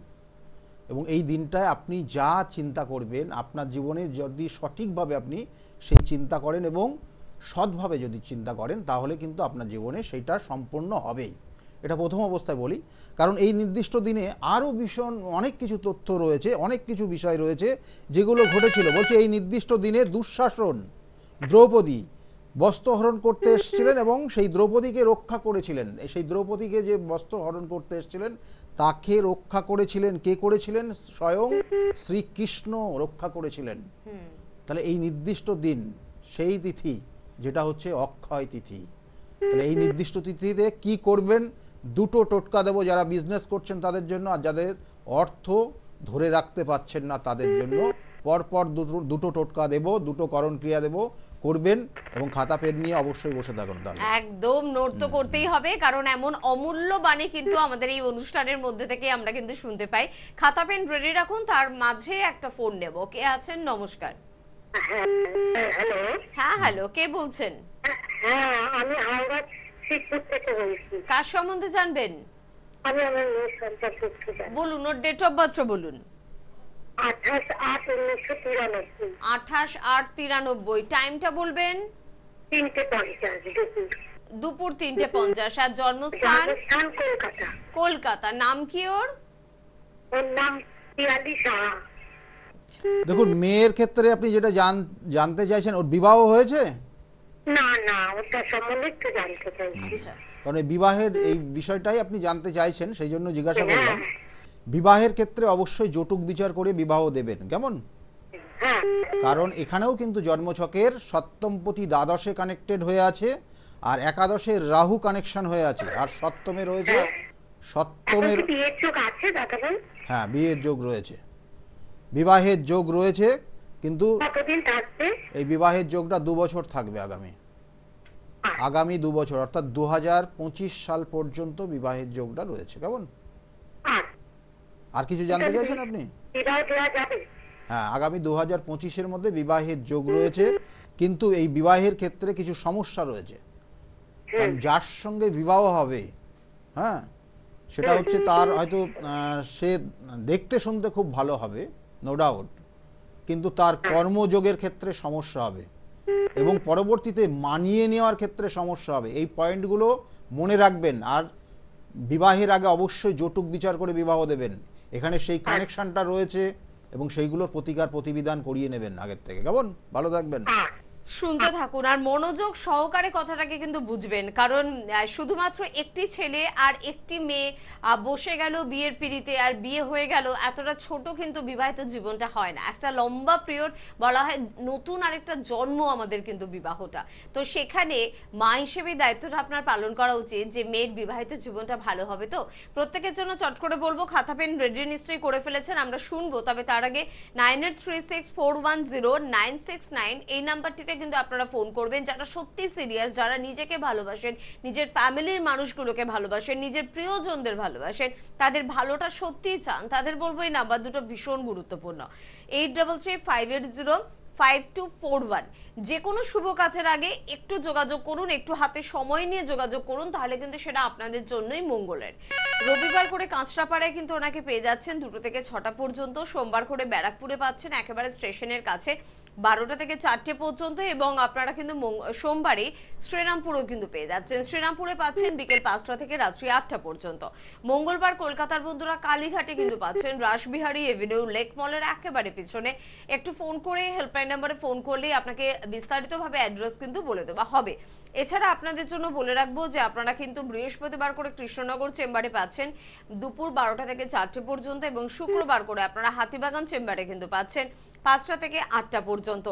এবং এই দিনটায় আপনি যা চিন্তা করবেন, আপনার জীবনে যদি সঠিকভাবে আপনি সেই চিন্তা করেন এবং সৎভাবে যদি চিন্তা করেন, তাহলে কিন্তু আপনার জীবনে সেইটা সম্পূর্ণ হবেই। এটা প্রথম অবস্থায় বলি, কারণ এই নির্দিষ্ট দিনে আরও ভীষণ অনেক কিছু তথ্য রয়েছে, অনেক কিছু বিষয় রয়েছে যেগুলো ঘটেছিল। বলছে এই নির্দিষ্ট দিনে দুঃশাসন দ্রৌপদী বস্ত্র হরণ করতে এসেছিলেন এবং সেই দ্রৌপদীকে রক্ষা করেছিলেন। সেই দ্রৌপদীকে যে বস্ত্র হরণ করতে এসেছিলেন তাকে রক্ষা করেছিলেন কে করেছিলেন? স্বয়ং শ্রীকৃষ্ণ রক্ষা করেছিলেন। তাহলে এই নির্দিষ্ট দিন, সেই তিথি যেটা হচ্ছে অক্ষয় তিথি, তাহলে এই নির্দিষ্ট তিথিতে কি করবেন? দুটো টোটকা দেবো যারা বিজনেস করছেন তাদের জন্য, আর যাদের অর্থ ধরে রাখতে পারছেন না তাদের জন্য পরপর দুটো টোটকা দেব, দুটো করণ ক্রিয়া দেব, করবেন এবং খাতা পেন নিয়ে অবশ্যই বসে থাকুন। তাহলে একদম নোট তো করতেই হবে, কারণ এমন অমূল্য বাণী কিন্তু আমাদের এই অনুষ্ঠানের মধ্যে থেকে আমরা কিন্তু শুনতে পাই। খাতা পেন রেডি রাখুন, তার মাঝে একটা ফোন নেব। কে আছেন? নমস্কার। হ্যালো। হ্যাঁ হ্যালো, কে বলছেন? হ্যাঁ, আমি হাওড়া শিবপুর থেকে বলছি। কার সম্বন্ধে জানবেন? আমি আমার মেয়ের সন্তান করতে চাই। বলুন, ওর ডেট অফ বার্থ বলুন। 28/8/1993। 28/8/93। টাইমটা বলবেন? 3:50 দুপুর। দুপুর 3:50। আর জন্মস্থান? জন্মস্থান কলকাতা। কলকাতা। নাম কি ওর? ওর নাম পিয়ালি সাহা। দেখুন মেয়ের ক্ষেত্রে আপনি যেটা জানতে চাইছেন, ওর বিবাহ হয়েছে? না না, ওটা সম্বন্ধে একটু জানতে চাইছি। আচ্ছা, কারণ এই বিবাহের এই বিষয়টাই আপনি জানতে চাইছেন, সেই জন্য জিজ্ঞাসা করলাম। বিবাহের ক্ষেত্রে অবশ্যই জটুক বিচার করে বিবাহ দেবেন, কেমন? হ্যাঁ, কারণ এখানেও কিন্তু জন্মছকের সপ্তমপতি দ্বাদশে কানেক্টেড হয়ে আছে, আর একাদশে রাহু কানেকশন হয়ে আছে, আর সপ্তমে রয়েছে সপ্তমের, এখন কি বিয়ের চোখ আছে দাদাভাই? হ্যাঁ বিয়ের যোগ রয়েছে, বিবাহের যোগ রয়েছে, কিন্তু কতদিন থাকবে? এই বিবাহের যোগটা 2 বছর থাকবে আগামী। আগামী 2 বছর অর্থাৎ 2025 সাল পর্যন্ত বিবাহের যোগটা রয়েছে। কেমন? আর কিছু জানতে চাইছেন আপনি? বিবাহ দেওয়া যাবে? হ্যাঁ, আগামী 2025-এর মধ্যে বিবাহের যোগ রয়েছে, কিন্তু এই বিবাহের ক্ষেত্রে কিছু সমস্যা রয়েছে। কারণ যার সঙ্গে বিবাহ হবে, হ্যাঁ, সেটা হচ্ছে তার হয়তো সে দেখতে শুনতে খুব ভালো হবে, নো ডাউট, কিন্তু তার কর্মযোগের ক্ষেত্রে সমস্যা হবে এবং পরবর্তীতে মানিয়ে নেওয়ার ক্ষেত্রে সমস্যা হবে। এই পয়েন্টগুলো মনে রাখবেন। আর বিবাহের আগে অবশ্যই যৌতুক বিচার করে বিবাহ দেবেন। এখানে সেই কানেকশনটা রয়েছে এবং সেইগুলোর প্রতিকার প্রতিবিধান করিয়ে নেবেন আগের থেকে। কেমন? ভালো থাকবেন। শুনতে থাকুন আর মনোযোগ সহকারে কথাটাকে কিন্তু বুঝবেন, কারণ শুধুমাত্র একটি ছেলে আর একটি মেয়ে বসে গেল বিয়ের পিঁড়িতে আর বিয়ে হয়ে গেল, এতটা ছোট কিন্তু বিবাহিত জীবনটা হয় না। একটা লম্বা পিরিয়ড, বলা হয় নতুন আরেকটা জন্ম আমাদের কিন্তু বিবাহটা। তো সেখানে মা হিসেবে দায়িত্বটা আপনার পালন করা উচিত যে মেয়ের বিবাহিত জীবনটা ভালো হবে। তো প্রত্যেকের জন্য চট করে বলবো, খাতা পেন রেডি নিশ্চয়ই করে ফেলেছেন, আমরা শুনবো। তবে তার আগে 9836410969 এই নাম্বারটিতে কিন্তু আপনারা ফোন করবেন যারা সত্যি সিরিয়াস, যারা নিজেকে ভালোবাসেন, নিজের ফ্যামিলির মানুষগুলোকে ভালোবাসেন, নিজের প্রিয়জনদের ভালোবাসেন, তাদের ভালোটা সত্যিই চান। তাদের বলবো এই নাম্বার দুটো ভীষণ গুরুত্বপূর্ণ। 8335805241। যে কোনো শুভ কাজের আগে একটু যোগাযোগ করুন, একটু হাতে সময় নিয়ে যোগাযোগ করুন, তাহলে কিন্তু সেটা আপনাদের জন্যই মঙ্গলের। রবিবার করে কাঁচরাপাড়ায় কিন্তু ওনাকে পেয়ে যাচ্ছেন 2টো থেকে 6টা পর্যন্ত, সোমবার করে ব্যারাকপুরে পাচ্ছেন একেবারে স্টেশনের কাছে 12টা থেকে 4টে পর্যন্ত, এবং আপনারা কিন্তু সোমবারে শ্রীরামপুরেও কিন্তু পেয়ে যাচ্ছেন। শ্রীরামপুরে পাচ্ছেন বিকেল 5টা থেকে রাত্রি 8টা পর্যন্ত। মঙ্গলবার কলকাতার বন্ধুরা কালীঘাটে কিন্তু পাচ্ছেন রাসবিহারী এভিনিউ লেক মলের একেবারে পিছনে। একটু ফোন করে হেল্পলাইন নাম্বারে ফোন করলেই আপনাকে বিস্তারিতভাবে অ্যাড্রেস কিন্তু বলে দেওয়া হবে। এছাড়া আপনাদের জন্য বলে রাখবো যে আপনারা কিন্তু বৃহস্পতিবার করে কৃষ্ণনগর চেম্বারে পাচ্ছেন দুপুর 12টা থেকে 4টে পর্যন্ত, এবং শুক্রবার করে আপনারা হাতিবাগান চেম্বারে কিন্তু পাচ্ছেন 5টা থেকে 8টা পর্যন্ত।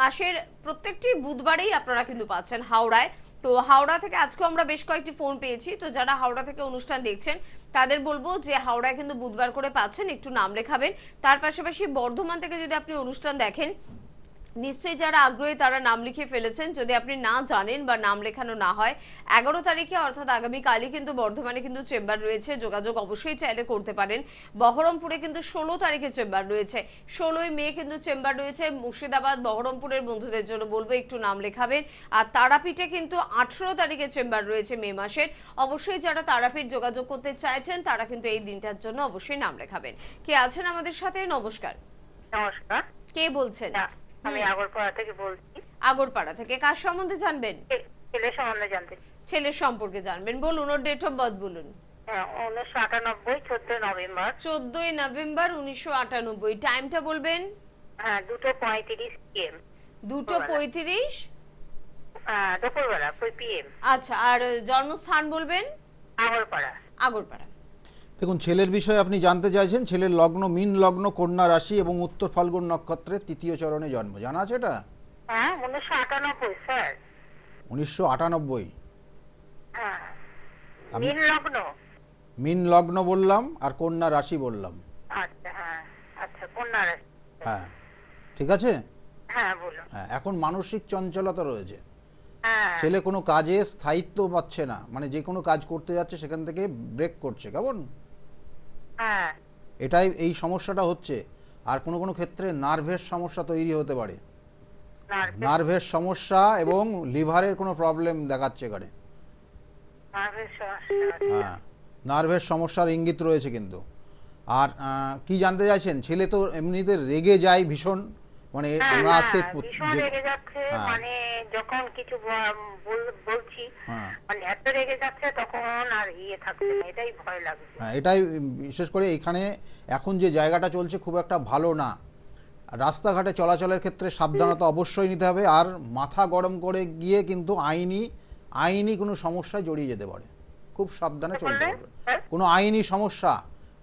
মাসের প্রত্যেকটি বুধবারেই আপনারা কিন্তু পাচ্ছেন হাওড়ায়। তো হাওড়া থেকে আজকে আমরা বেশ কয়েকটি ফোন পেয়েছি, তো যারা হাওড়া থেকে অনুষ্ঠান দেখছেন তাদের বলবো যে হাওড়ায় কিন্তু বুধবার করে পাচ্ছেন, একটু নাম লেখাবেন। তার পাশাপাশি বর্ধমান থেকে যদি আপনি অনুষ্ঠান দেখেন, নিশ্চয়ই যারা আগ্রহী তারা নাম লিখে ফেলেছেন। যদি আপনি না জানেন বা নাম লেখানো না হয়, 11 তারিখে অর্থাৎ আগামীকালই কিন্তু বর্ধমানে কিন্তু চেম্বার রয়েছে, যোগাযোগ অবশ্যই চাইলে করতে পারেন। বহরমপুরে কিন্তু 16 তারিখে চেম্বার রয়েছে, 16ই মে কিন্তু চেম্বার রয়েছে। মুর্শিদাবাদ বহরমপুরের বন্ধুদের জন্য বলবো একটু নাম লেখাবেন। আর তারাপীঠে কিন্তু 18 তারিখে চেম্বার রয়েছে মে মাসের। অবশ্যই যারা তারাপীঠ যোগাযোগ করতে চাইছেন তারা কিন্তু এই দিনটার জন্য অবশ্যই নাম লেখাবেন। কে আছেন আমাদের সাথে? নমস্কার। নমস্কার, কে বলছেন? আমি আগরপাড়া থেকে বলছি। আগরপাড়া থেকে কার সম্বন্ধে জানবেন? ছেলে সম্বন্ধে জানতে। ছেলের সম্পর্কে জানবেন, বলুন। ওর ডেট অফ বার্থ বলুন। 1998, 14 নভেম্বর। 14 নভেম্বর 1998। টাইমটা বলবেন। 2:35 PM। 2:35 দুপুরবেলা PM। আচ্ছা, আর জন্মস্থান বলবেন? আগরপাড়া। আগরপাড়া। দেখুন, ছেলের বিষয়ে আপনি জানতে চাইছেন। ছেলের লগ্ন মীন লগ্ন, কন্যা রাশি এবং উত্তর ফাল্গুন নক্ষত্রের 3য় চরণে জন্ম। জানা আছে এটা? 1998 স্যার। 1998। মীন লগ্ন। মীন লগ্ন বললাম আর কন্যা রাশি বললাম। আচ্ছা, আচ্ছা, কন্যা রাশি। হ্যাঁ, ঠিক আছে। বলুন। হ্যাঁ, এখন মানসিক চঞ্চলতা রয়েছে। হ্যাঁ। ছেলে কোনো কাজে স্থায়িত্ব পাচ্ছে না, মানে যে কোনো কাজ করতে যাচ্ছে সেখান থেকে ব্রেক করছে। কেমন? হ্যাঁ। এটাই এই সমস্যাটা হচ্ছে। আর কোনো কোনো ক্ষেত্রে নার্ভের সমস্যা তৈরি হতে পারে। নার্ভের সমস্যা এবং লিভারের কোনো প্রবলেম দেখাচ্ছে এখানে। হ্যাঁ, নার্ভের সমস্যার ইঙ্গিত রয়েছে কিন্তু। আর কি জানতে চাইছেন? ছেলে তো এমনিতে রেগে যায় ভীষণ, মানে আমরা আজকে ভীষণ রেগে যাচ্ছে, মানে যখন কিছু বলছি মানে এত রেগে যাচ্ছে তখন আর থাকছে না, এটাই ভয় লাগছে। হ্যাঁ, এটাই বিশেষ করে এখানে এখন যে জায়গাটা চলছে খুব একটা ভালো না। রাস্তাঘাটে চলাচলের ক্ষেত্রে সাবধানতা অবশ্যই নিতে হবে। আর মাথা গরম করে গিয়ে কিন্তু আইনি কোনো সমস্যায় জড়িয়ে যেতে পারে। খুব সাবধানে চলতে হবে। কোনো আইনি সমস্যা,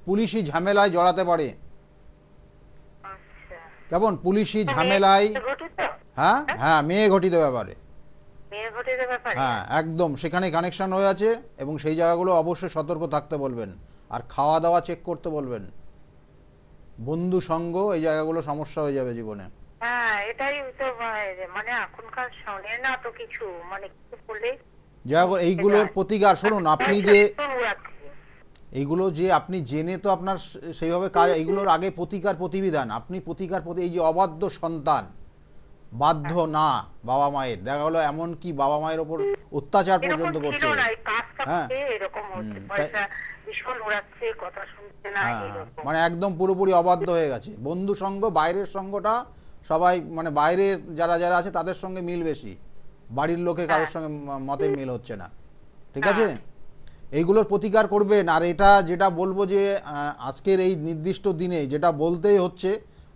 পুলিশি ঝামেলায় জড়াতে পারে। কেমন? পুলিশি ঝামেলায়। হ্যাঁ হ্যাঁ, মেয়ে ঘটিত ব্যাপারে। হ্যাঁ, একদম সেখানে কানেকশন হয়ে আছে এবং সেই জায়গাগুলো অবশ্যই সতর্ক থাকতে বলবেন। আর খাওয়া দাওয়া চেক করতে বলবেন। বন্ধু সঙ্গ, এই জায়গাগুলো সমস্যা হয়ে যাবে জীবনে। হ্যাঁ, এটাই তো মানে এখনকার শোনে না তো কিছু, মানে কিছু বলে যা হোক, এইগুলোর প্রতিকার শুনুন, আপনি যে এইগুলো যে আপনি জেনে তো আপনার সেইভাবে কাজ, এইগুলোর আগে প্রতিকার প্রতিবিধান, আপনি প্রতিকার এই যে অবাধ্য সন্তান, বাধ্য না বাবা মায়ের, দেখা গেলো এমন কি বাবা মায়ের ওপর অত্যাচার পর্যন্ত করছে, হ্যাঁ মানে একদম পুরোপুরি অবাধ্য হয়ে গেছে। বন্ধু সঙ্গ, বাইরের সঙ্গটা সবাই মানে বাইরে যারা যারা আছে তাদের সঙ্গে মিল বেশি, বাড়ির লোকে কারোর সঙ্গে মতের মিল হচ্ছে না, ঠিক আছে? এইগুলোর প্রতিকার করবেন। আর এটা যেটা বলবো যে আজকের এই নির্দিষ্ট দিনে যেটা বলতেই হচ্ছে,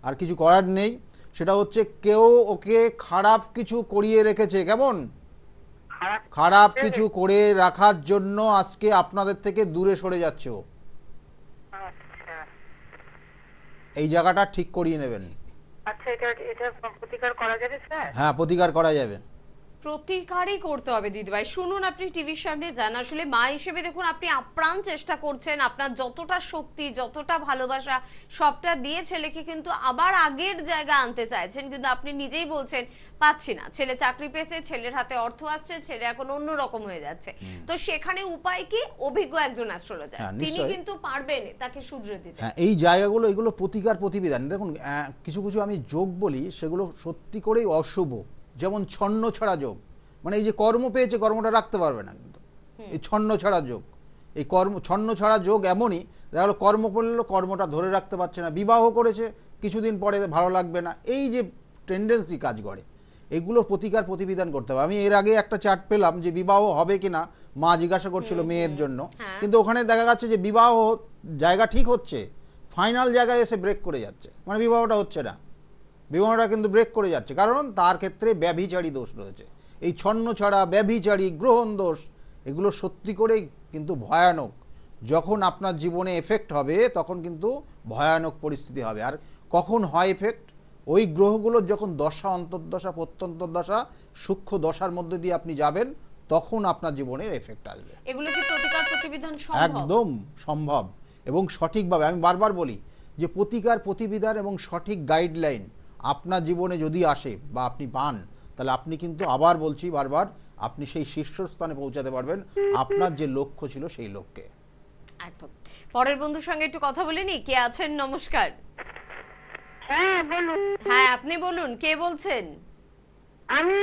আর কিছু করার নেই, সেটা হচ্ছে কেউ ওকে খারাপ কিছু করিয়ে রেখেছে, কেমন খারাপ কিছু করে রাখার জন্য আজকে আপনাদের থেকে দূরে সরে যাচ্ছে ও। এই জায়গাটা ঠিক করিয়ে নেবেন। আচ্ছা, এটা প্রতিকার করা যাবে স্যার? হ্যাঁ, প্রতিকার করা যাবে। প্রতিকারই করতে হবে দিদিভাই। শুনুন, আপনি টিভির সামনে যান, আসলে মা হিসেবে দেখুন আপনি আপ্রাণ চেষ্টা করছেন, আপনার যতটা শক্তি যতটা ভালোবাসা সবটা দিয়ে ছেলেকে কিন্তু আবার আগের জায়গা আনতে চাইছেন, কিন্তু আপনি নিজেই বলছেন পাচ্ছি না। ছেলে চাকরি পেয়েছে, ছেলের হাতে অর্থ আসছে, ছেলে এখন অন্য রকম হয়ে যাচ্ছে, তো সেখানে উপায় কি? অভিজ্ঞ একজন অ্যাস্ট্রোলজার তিনি কিন্তু পারবেন তাকে শুধরে দিতে। হ্যাঁ, এই জায়গাগুলো এগুলো প্রতিকার প্রতিবিধান। দেখুন কিছু কিছু আমি যোগ বলি সেগুলো সত্যি করেই অশুভ, যেমন ছন্ন ছড়া যোগ, মানে এই যে কর্ম পেয়েছে কর্মটা রাখতে পারবে না, কিন্তু এই ছন্ন ছড়া যোগ, এই ছন্ন ছড়া যোগ এমনই, দেখা গেলো কর্ম করলো কর্মটা ধরে রাখতে পারছে না, বিবাহ করেছে কিছুদিন পরে ভালো লাগবে না, এই যে টেন্ডেন্সি কাজ করে, এগুলোর প্রতিকার প্রতিবিধান করতে হবে। আমি এর আগে একটা চার্ট পেলাম যে বিবাহ হবে কিনা, মা জিজ্ঞাসা করছিল মেয়ের জন্য, কিন্তু ওখানে দেখা যাচ্ছে যে বিবাহ জায়গা ঠিক হচ্ছে, ফাইনাল জায়গায় এসে ব্রেক করে যাচ্ছে, মানে বিবাহটা হচ্ছে না, বিবাহটা কিন্তু ব্রেক করে যাচ্ছে, কারণ তার ক্ষেত্রে ব্যভিচারী দোষ রয়েছে। এই ছন্ন ছড়া, ব্যভিচারী, গ্রহণ দোষ, এগুলো সত্যি করেই কিন্তু ভয়ানক। যখন আপনার জীবনে এফেক্ট হবে তখন কিন্তু ভয়ানক পরিস্থিতি হবে। আর কখন হয় এফেক্ট? ওই গ্রহগুলোর যখন দশা, অন্তর্দশা, প্রত্যন্তর্দশা, সূক্ষ্ম দশার মধ্যে দিয়ে আপনি যাবেন, তখন আপনার জীবনের এফেক্ট আসবে। এগুলো কি প্রতিকার প্রতিবিধান সম্ভব? একদম সম্ভব, এবং সঠিকভাবে। আমি বারবার বলি যে প্রতিকার প্রতিবিধান এবং সঠিক গাইডলাইন আপনার জীবনে যদি আসে বা আপনি পান, তাহলে আপনি কিন্তু আবার বলছি বারবার, আপনি সেই শীর্ষস্থানে পৌঁছাতে পারবেন আপনার যে লক্ষ্য ছিল সেই লক্ষ্যে। একদম। পরের বন্ধুর সঙ্গে একটু কথা বলে নি। কে আছেন? নমস্কার। হ্যাঁ বলুন। হ্যাঁ, আপনি বলুন, কে বলছেন? আমি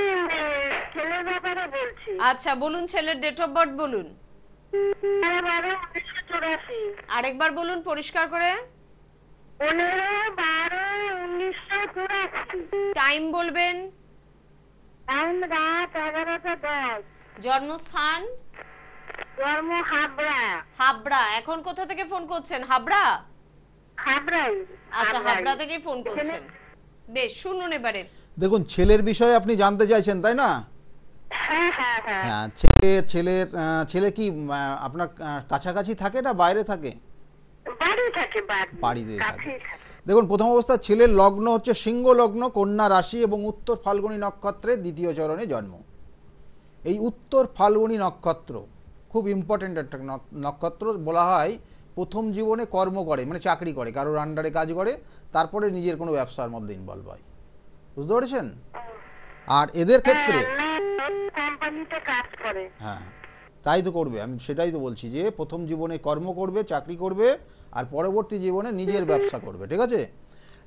ছেলের ব্যাপারে বলছি। আচ্ছা বলুন, ছেলের ডেট অফ বার্থ বলুন। 1984। আরেকবার বলুন পরিষ্কার করে। 15/12/1984। টাইম বলবেন। টাইম রাত 11টা 10। জন্মস্থান? জন্ম হাবড়া। হাবড়া। এখন কোথা থেকে ফোন করছেন? হাবড়া? হাবড়াই। আচ্ছা, হাবড়া থেকেই ফোন করছেন। বেশ, শুনুন এবারে। দেখুন, ছেলের বিষয়ে আপনি জানতে চাইছেন, তাই না? হ্যাঁ হ্যাঁ হ্যাঁ। হ্যাঁ, ছেলে কি আপনার কাছাকাছি থাকে না বাইরে থাকে? বাড়ি থাকে। বাড়িতে থাকে। দেখুন, প্রথম অবস্থা ছেলের লগ্ন হচ্ছে সিংহ লগ্ন, কন্যা রাশি এবং উত্তর ফাল্গুনী নক্ষত্রের দ্বিতীয় চরণে জন্ম। এই উত্তর ফাল্গুনী নক্ষত্র খুব ইম্পর্টেন্ট একটা নক্ষত্র। বলা হয় প্রথম জীবনে কর্ম করে, মানে চাকরি করে, কারোর আন্ডারে কাজ করে, তারপরে নিজের কোনো ব্যবসার মধ্যে ইনভলভ হয়। বুঝতে পেরেছেন? আর এদের ক্ষেত্রে কোম্পানিতে কাজ করে। হ্যাঁ, তাই তো করবে। আমি সেটাই তো বলছি যে প্রথম জীবনে কর্ম করবে, চাকরি করবে, আর পরবর্তী জীবনে নিজের ব্যবসা করবে, ঠিক আছে?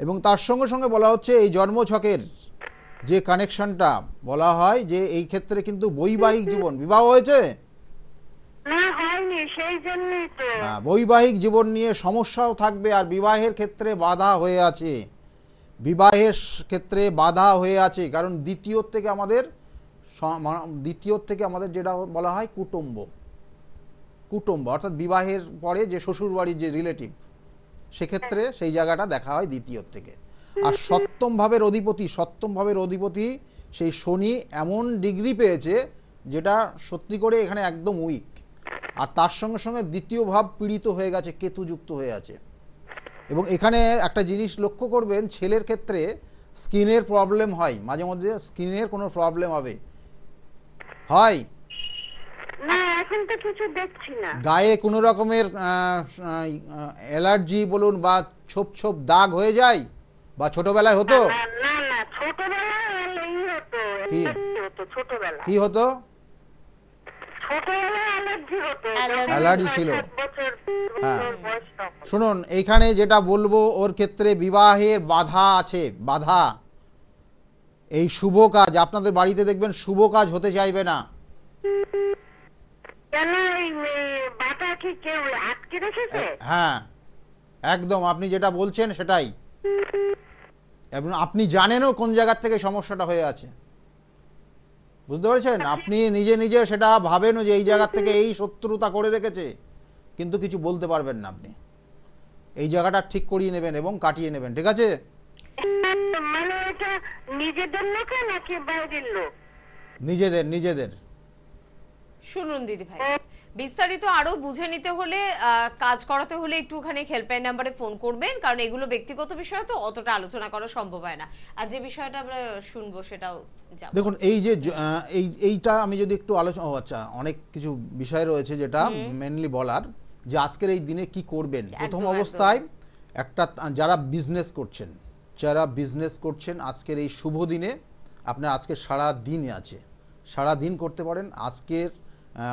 এবং তার সঙ্গে সঙ্গে বলা হচ্ছে এই জন্মছকের যে কানেকশনটা বলা হয় যে এই ক্ষেত্রে কিন্তু বৈবাহিক জীবন, বিবাহ হয়েছে না, হয়নি, সেই জন্যই তো। বৈবাহিক জীবন নিয়ে সমস্যাও থাকবে, আর বিবাহের ক্ষেত্রে বাধা হয়ে আছে, বিবাহের ক্ষেত্রে বাধা হয়ে আছে, কারণ দ্বিতীয় থেকে আমাদের যেটা বলা হয় কুটুম্ব, অর্থাৎ বিবাহের পরে যে শ্বশুর বাড়ির যে রিলেটিভ, সেক্ষেত্রে সেই জায়গাটা দেখা হয় দ্বিতীয় থেকে। আর সপ্তম ভাবের অধিপতি সেই শনি এমন ডিগ্রি পেয়েছে যেটা সত্যি করে এখানে একদম উইক। আর তার সঙ্গে সঙ্গে দ্বিতীয় ভাব পীড়িত হয়ে গেছে, কেতুযুক্ত হয়ে আছে। এবং এখানে একটা জিনিস লক্ষ্য করবেন, ছেলের ক্ষেত্রে স্কিনের প্রবলেম হয়, মাঝে মধ্যে স্কিনের কোনো প্রবলেম হয় না, এখন তো কিছু দেখছি না। গায়ে কোনো রকমের অ্যালার্জি বলুন বা ছোপ ছোপ দাগ হয়ে যায়, বা ছোটবেলায় হতো? না না, ছোটবেলায় অ্যালার্জি হতো, কি? অ্যালার্জি হতো ছোটবেলায়। কি হতো? ছোটবেলায় অ্যালার্জি হতো, অ্যালার্জি অ্যালার্জি যখন ছিল। 7 বছর হ্যাঁ। বয়স তখন। শুনুন, এইখানে যেটা বলবো, ওর ক্ষেত্রে বিবাহের বাধা আছে, বাধা। এই শুভ কাজ আপনাদের বাড়িতে দেখবেন শুভ কাজ হতে চাইবে না। কেন এই বাটা কি কেউ আটকে রেখেছে? হ্যাঁ, একদম আপনি যেটা বলছেন সেটাই। এবং আপনি জানেনও কোন জায়গার থেকে সমস্যাটা হয়ে আছে, বুঝতে পেরেছেন? আপনি নিজে নিজে সেটা ভাবেনও যে এই জায়গার থেকে এই শত্রুতা করে রেখেছে, কিন্তু কিছু বলতে পারবেন না। আপনি এই জায়গাটা ঠিক করিয়ে নেবেন এবং কাটিয়ে নেবেন, ঠিক আছে? মানে এটা নিজেদের লোক নাকি বাইরের লোক? নিজেদের, নিজেদের। শুনুন দিদি ভাই, বিস্তারিত আরো বুঝে নিতে হলে কাজ করাতে হলে একটুখানি হেল্পলাইন নাম্বারে ফোন করবেন, কারণ এগুলো ব্যক্তিগত বিষয় তো অতটা আলোচনা করা সম্ভব হয় না। আর যে বিষয়টা আমরা শুনবো সেটাও যাব। দেখুন, এই যে এইটা আমি যদি একটু আলোচনা, আচ্ছা, অনেক কিছু বিষয় রয়েছে যেটা মেনলি বলার, যে আজকের এই দিনে কি করবেন। প্রথম একদম। অবস্থায় একটা, যারা বিজনেস করছেন আজকের এই শুভ দিনে, আপনার আজকে সারা দিন আছে, সারা দিন করতে পারেন। আজকের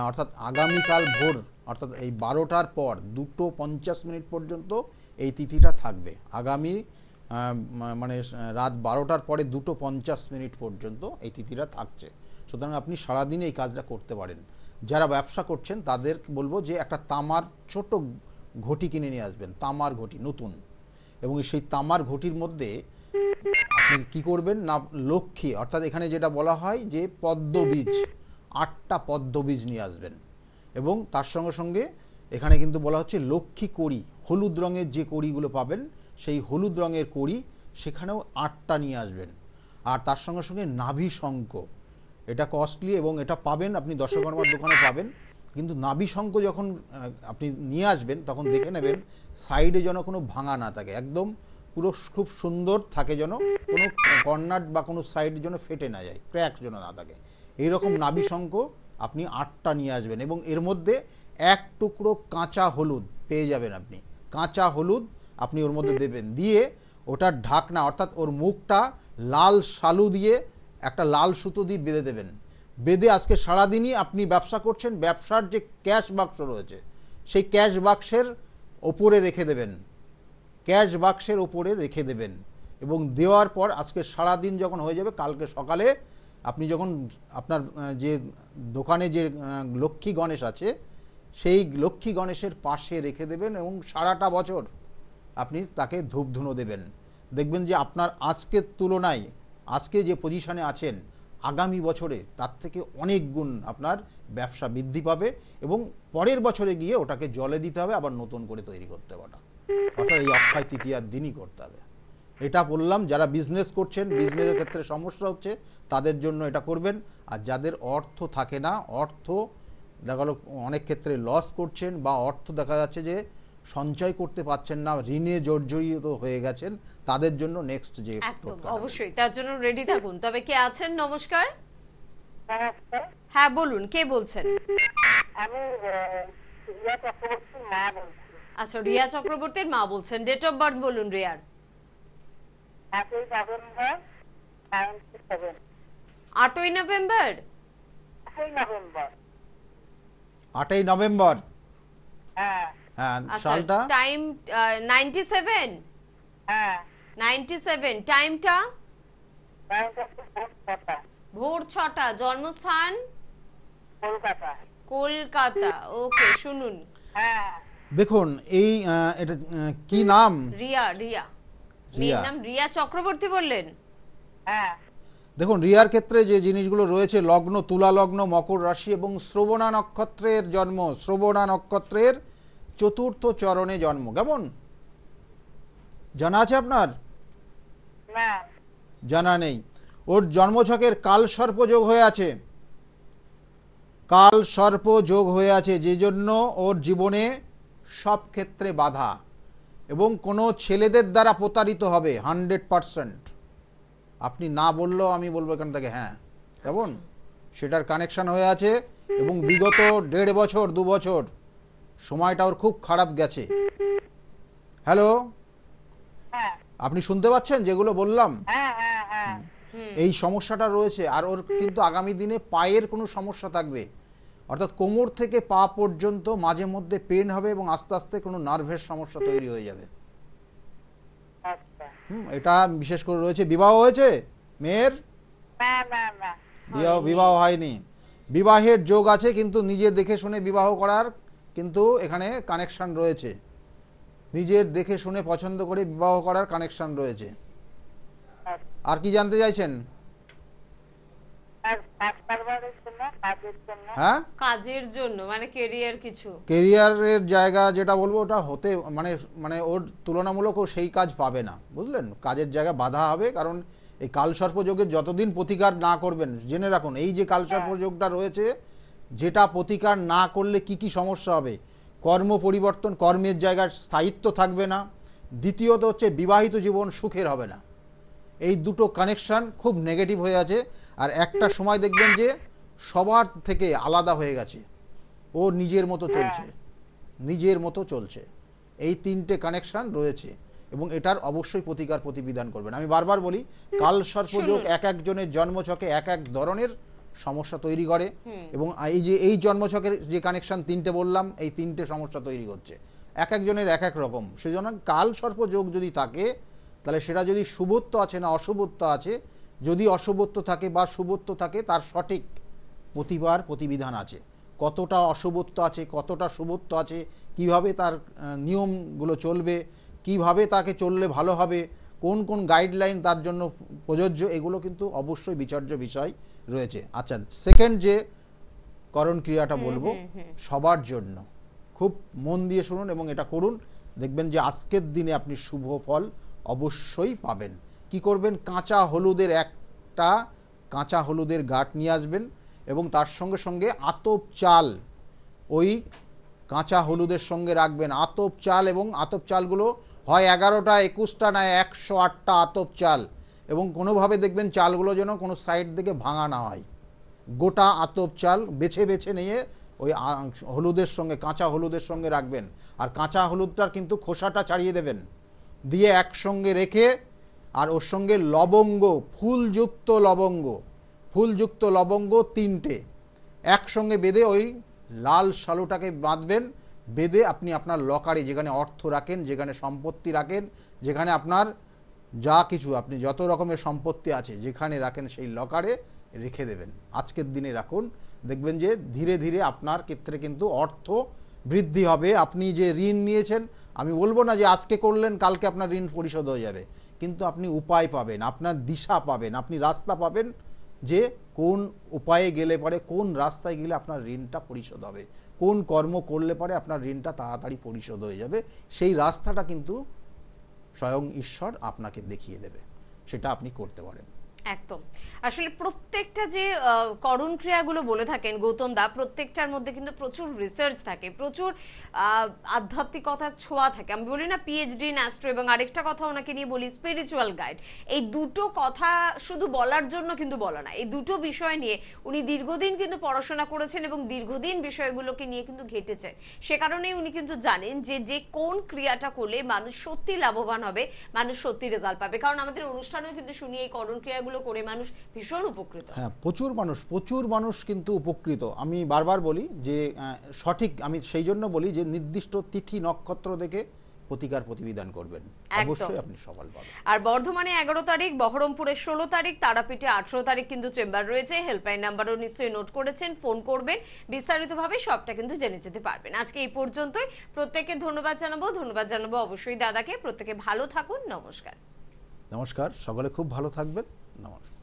অর্থাৎ আগামীকাল ভোর, অর্থাৎ এই 12টার পর 2:50 পর্যন্ত এই তিথিটা থাকবে। আগামী মানে রাত 12টার পরে 2:50 পর্যন্ত এই তিথিটা থাকছে। সুতরাং আপনি সারাদিন এই কাজটা করতে পারেন। যারা ব্যবসা করছেন তাদের বলবো যে একটা তামার ছোট ঘটি কিনে নিয়ে আসবেন, তামার ঘটি নতুন। এবং সেই তামার ঘটির মধ্যে আপনি কি করবেন না, লক্ষ্মী, অর্থাৎ এখানে যেটা বলা হয় যে পদ্মবীজ, 8টা পদ্মবীজ নিয়ে আসবেন। এবং তার সঙ্গে সঙ্গে এখানে কিন্তু বলা হচ্ছে লক্ষ্মী কড়ি, হলুদ রঙের যে কড়িগুলো পাবেন, সেই হলুদ রঙের কড়ি সেখানেও 8টা নিয়ে আসবেন। আর তার সঙ্গে সঙ্গে নাভি শঙ্খ, এটা কস্টলি এবং এটা পাবেন আপনি দশকর্মার দোকানে পাবেন। কিন্তু নাভি শঙ্খ যখন আপনি নিয়ে আসবেন তখন দেখে নেবেন সাইডে যেন কোনো ভাঙা না থাকে, একদম পুরো খুব সুন্দর থাকে, যেন কোনো কর্নার বা কোনো সাইড যেন ফেটে না যায়, ক্র্যাক যেন না থাকে। এইরকম নাভি শঙ্খ আপনি 8টা নিয়ে আসবেন। এবং এর মধ্যে 1 টুকরো কাঁচা হলুদ পেয়ে যাবেন আপনি, কাঁচা হলুদ আপনি ওর মধ্যে দেবেন। দিয়ে ওটার ঢাকনা, অর্থাৎ ওর মুখটা লাল শালু দিয়ে, একটা লাল সুতো দিয়ে বেঁধে দেবেন। বেঁধে আজকে সারাদিনই আপনি ব্যবসা করছেন, ব্যবসার যে ক্যাশ বাক্স রয়েছে সেই ক্যাশ বাক্সের ওপরে রেখে দেবেন, ক্যাশ বাক্সের ওপরে রেখে দেবেন। এবং দেওয়ার পর আজকে সারাদিন যখন হয়ে যাবে, কালকে সকালে আপনি যখন আপনার যে দোকানে যে লক্ষ্মী গণেশ আছে সেই লক্ষ্মী গণেশের পাশে রেখে দেবেন এবং সারাটা বছর আপনি তাকে ধূপধুনো দেবেন। দেখবেন যে আপনার আজকের তুলনায়, আজকে যে পজিশনে আছেন, আগামী বছরে তার থেকে অনেক গুণ আপনার ব্যবসা বৃদ্ধি পাবে। এবং পরের বছরে গিয়ে ওটাকে জলে দিতে হবে, আবার নতুন করে তৈরি করতে হবে, অর্থাৎ এই অক্ষয় তৃতীয়ার দিনই করতে হবে। এটা বললাম, যারা বিজনেস করছেন, বিজনেসের ক্ষেত্রে সমস্যা হচ্ছে তাদের জন্য এটা করবেন। আর যাদের অর্থ থাকে না, অর্থ দেখা গেল অনেক ক্ষেত্রে লস করছেন, বা অর্থ দেখা যাচ্ছে যে সঞ্চয় করতে পারছেন না, ঋণে জর্জরিত হয়ে গেছেন, তাদের জন্য নেক্সট যে একদম অবশ্যই তার জন্য রেডি থাকুন। তবে কে আছেন? নমস্কার। নমস্কার, হ্যাঁ বলুন, কে বলছেন? আমি রিয়া চক্রবর্তীর মা বলছি। আচ্ছা, রিয়া চক্রবর্তীর মা বলছেন। ডেট অফ বার্থ বলুন রিয়ার। 8ই নভেম্বর 97। 8ই নভেম্বর। 8ই নভেম্বর। 8ই নভেম্বর। হ্যাঁ হ্যাঁ, আচ্ছা, সালটা টাইম 97। হ্যাঁ 97, টাইমটা কলকাতা। ভোর 6টা। জন্মস্থান কলকাতা। কলকাতা। ওকে, শুনুন। হ্যাঁ দেখুন, এই এটা কি নাম? রিয়া। রিয়া মেয়ের নাম রিয়া চক্রবর্তী বললেন? হ্যাঁ। দেখুন, রিয়ার ক্ষেত্রে যে জিনিসগুলো রয়েছে, লগ্ন তুলা লগ্ন, মকর রাশি এবং শ্রবণা নক্ষত্রের জন্ম, শ্রবণা নক্ষত্রের 4র্থ চরণে জন্ম। কেমন জানা আছে আপনার? না। জানা নেই। ওর জন্মছকের কাল সর্প যোগ হয়ে আছে, কাল সর্প যোগ হয়ে আছে, যে জন্য ওর জীবনে সব ক্ষেত্রে বাধা এবং কোনো ছেলেদের দ্বারা প্রতারিত হবে 100%। আপনি না বললেও আমি বলবো এখান থেকে হ্যাঁ, কেমন সেটার কানেকশন হয়ে আছে। এবং বিগত 1.5 বছর 2 বছর সময়টা ওর খুব খারাপ গেছে। হ্যালো, হ্যাঁ আপনি শুনতে পাচ্ছেন যেগুলো বললাম? হ্যাঁ হ্যাঁ হ্যাঁ এই সমস্যাটা রয়েছে। আর ওর কিন্তু আগামী দিনে পায়ের কোনো সমস্যা থাকবে, অর্থাৎ কোমর থেকে পা পর্যন্ত মাঝে মধ্যে পেন হবে এবং আস্তে আস্তে কোনো নার্ভের সমস্যা তৈরি হয়ে যাবে। আচ্ছা। এটা বিশেষ করে রয়েছে। বিবাহ হয়েছে মেয়ের? না না না। বিবাহ হয়নি। বিবাহের যোগ আছে, কিন্তু নিজে দেখে শুনে বিবাহ করার কিন্তু এখানে কানেকশন রয়েছে। নিজের দেখে শুনে পছন্দ করে বিবাহ করার কানেকশন রয়েছে। আর কি জানতে চাইছেন? হ্যাঁ, কাজের জন্য মানে কেরিয়ার, কিছু কেরিয়ারের জায়গা যেটা বলবো ওটা হতে মানে মানে ওর তুলনামূলক ও সেই কাজ পাবে না, বুঝলেন? কাজের জায়গা বাধা হবে, কারণ এই কালসর্প যোগের যতদিন প্রতিকার না করবেন, জেনে রাখুন এই যে কালসর্প যোগটা রয়েছে, যেটা প্রতিকার না করলে কি কি সমস্যা হবে। কর্ম পরিবর্তন, কর্মের জায়গার স্থায়িত্ব থাকবে না। দ্বিতীয়ত হচ্ছে বিবাহিত জীবন সুখের হবে না। এই দুটো কানেকশন খুব নেগেটিভ হয়ে আছে। আর একটা সময় দেখবেন যে সবার থেকে আলাদা হয়ে গেছে, ও নিজের মতো চলছে, নিজের মতো চলছে। এই তিনটে কানেকশন রয়েছে এবং এটার অবশ্যই প্রতিকার প্রতিবিধান করবেন। আমি বারবার বলি, কাল সর্পযোগ এক একজনের জন্মছকে এক এক ধরনের সমস্যা তৈরি করে এবং এই জন্মছকের যে কানেকশন তিনটে বললাম, এই তিনটে সমস্যা তৈরি হচ্ছে, এক একজনের এক এক রকম। সেজন্য কাল সর্পযোগ যদি থাকে, তাহলে সেটা যদি শুভত্ব আছে না অশুভত্ব আছে, যদি অশুভত্ব থাকে বা শুভত্ব থাকে, তার সঠিক প্রতিবিধান আছে। কতটা অশুভত্ব আছে, কতটা শুভত্ব আছে, কিভাবে তার নিয়মগুলো চলবে, কিভাবে তাকে চললে ভালো হবে, কোন কোন গাইডলাইন তার জন্য প্রযোজ্য, এগুলো কিন্তু অবশ্যই বিচার্য বিষয় রয়েছে। আচ্ছা, সেকেন্ড যে করণ ক্রিয়াটা বলবো সবার জন্য, খুব মন দিয়ে শুনুন এবং এটা করুন, দেখবেন যে আজকের দিনে আপনি শুভ ফল অবশ্যই পাবেন। কি করবেন? কাঁচা হলুদের গাঁট নিয়ে আসবেন এবং তার সঙ্গে সঙ্গে আতপ চাল ওই কাঁচা হলুদের সঙ্গে রাখবেন। আতপ চাল, এবং আতপ চালগুলো হয় 11টা 21টা না 108টা আতপ চাল, এবং কোনোভাবে দেখবেন চালগুলো যেন কোনো সাইড থেকে ভাঙা না হয়। গোটা আতপ চাল বেছে বেছে নিয়ে ওই হলুদের সঙ্গে, কাঁচা হলুদের সঙ্গে রাখবেন। আর কাঁচা হলুদটার কিন্তু খোসাটা ছাড়িয়ে দেবেন, দিয়ে একসঙ্গে রেখে আর ওর সঙ্গে লবঙ্গ, ফুলযুক্ত লবঙ্গ 3টে একসঙ্গে বেঁধে ওই লাল শালুটাকে বাঁধবেন। বেঁধে আপনি আপনার লকারে, যেখানে অর্থ রাখেন, যেখানে সম্পত্তি রাখেন, যেখানে আপনার যা কিছু আপনি যত রকমের সম্পত্তি আছে যেখানে রাখেন, সেই লকারে রেখে দেবেন। আজকের দিনে রাখুন, দেখবেন যে ধীরে ধীরে আপনার ক্ষেত্রে কিন্তু অর্থ বৃদ্ধি হবে। আপনি যে ঋণ নিয়েছেন, আমি বলবো না যে আজকে করলেন কালকে আপনার ঋণ পরিশোধ হয়ে যাবে, কিন্তু আপনি উপায় পাবেন, আপনার দিশা পাবেন, আপনি রাস্তা পাবেন যে কোন উপায়ে গেলে পরে, কোন রাস্তায় গেলে আপনার ঋণটা পরিশোধ হবে, কোন কর্ম করলে পরে আপনার ঋণটা তাড়াতাড়ি পরিশোধ হয়ে যাবে। সেই রাস্তাটা কিন্তু স্বয়ং ঈশ্বর আপনাকে দেখিয়ে দেবে, সেটা আপনি করতে পারেন। একদম। আসলে প্রত্যেকটা যে করণ ক্রিয়াগুলো বলে থাকেন গৌতম দা, প্রত্যেকটার মধ্যে কিন্তু প্রচুর রিসার্চ থাকে, প্রচুর আধ্যাত্মিকতার ছোঁয়া থাকে। আমি বলি না পিএইচডি ইন অ্যাস্ট্রো, এবং আরেকটা কথা ওনাকে নিয়ে বলি স্পিরিচুয়াল গাইড। এই দুটো কথা শুধু বলার জন্য কিন্তু বলা না, এই দুটো বিষয় নিয়ে উনি দীর্ঘদিন কিন্তু পড়াশোনা করেছেন এবং দীর্ঘদিন বিষয়গুলোকে নিয়ে কিন্তু ঘেটেছেন। সে কারণেই উনি কিন্তু জানেন যে কোন ক্রিয়াটা করলে মানুষ সত্যি লাভবান হবে, মানুষ সত্যি রেজাল্ট পাবে। কারণ আমাদের অনুষ্ঠানেও কিন্তু শুনি এই করণ ক্রিয়াগুলো করে মানুষ ভীষণ উপকৃত। হ্যাঁ, প্রচুর মানুষ কিন্তু উপকৃত। আমি বারবার বলি যে সঠিক, আমি সেই জন্য বলি যে নির্দিষ্ট তিথি নক্ষত্র দেখে প্রতিকার প্রতিবিধান করবেন, অবশ্যই আপনি সফল পাবেন। আর বর্ধমানে 11 তারিখ, বহরমপুরে 16 তারিখ, তারাপীঠে 18 তারিখ কিন্তু চেম্বার রয়েছে। হেল্পলাইন নাম্বারও নিশ্চয়ই নোট করেছেন, ফোন করবেন, বিস্তারিতভাবে সবটা কিন্তু জেনে যেতে পারবেন। আজকে এই পর্যন্তই। প্রত্যেককে ধন্যবাদ জানাবো অবশ্যই দাদাকে। প্রত্যেকে ভালো থাকুন। নমস্কার। সকলে খুব ভালো থাকবেন। নমস্কার।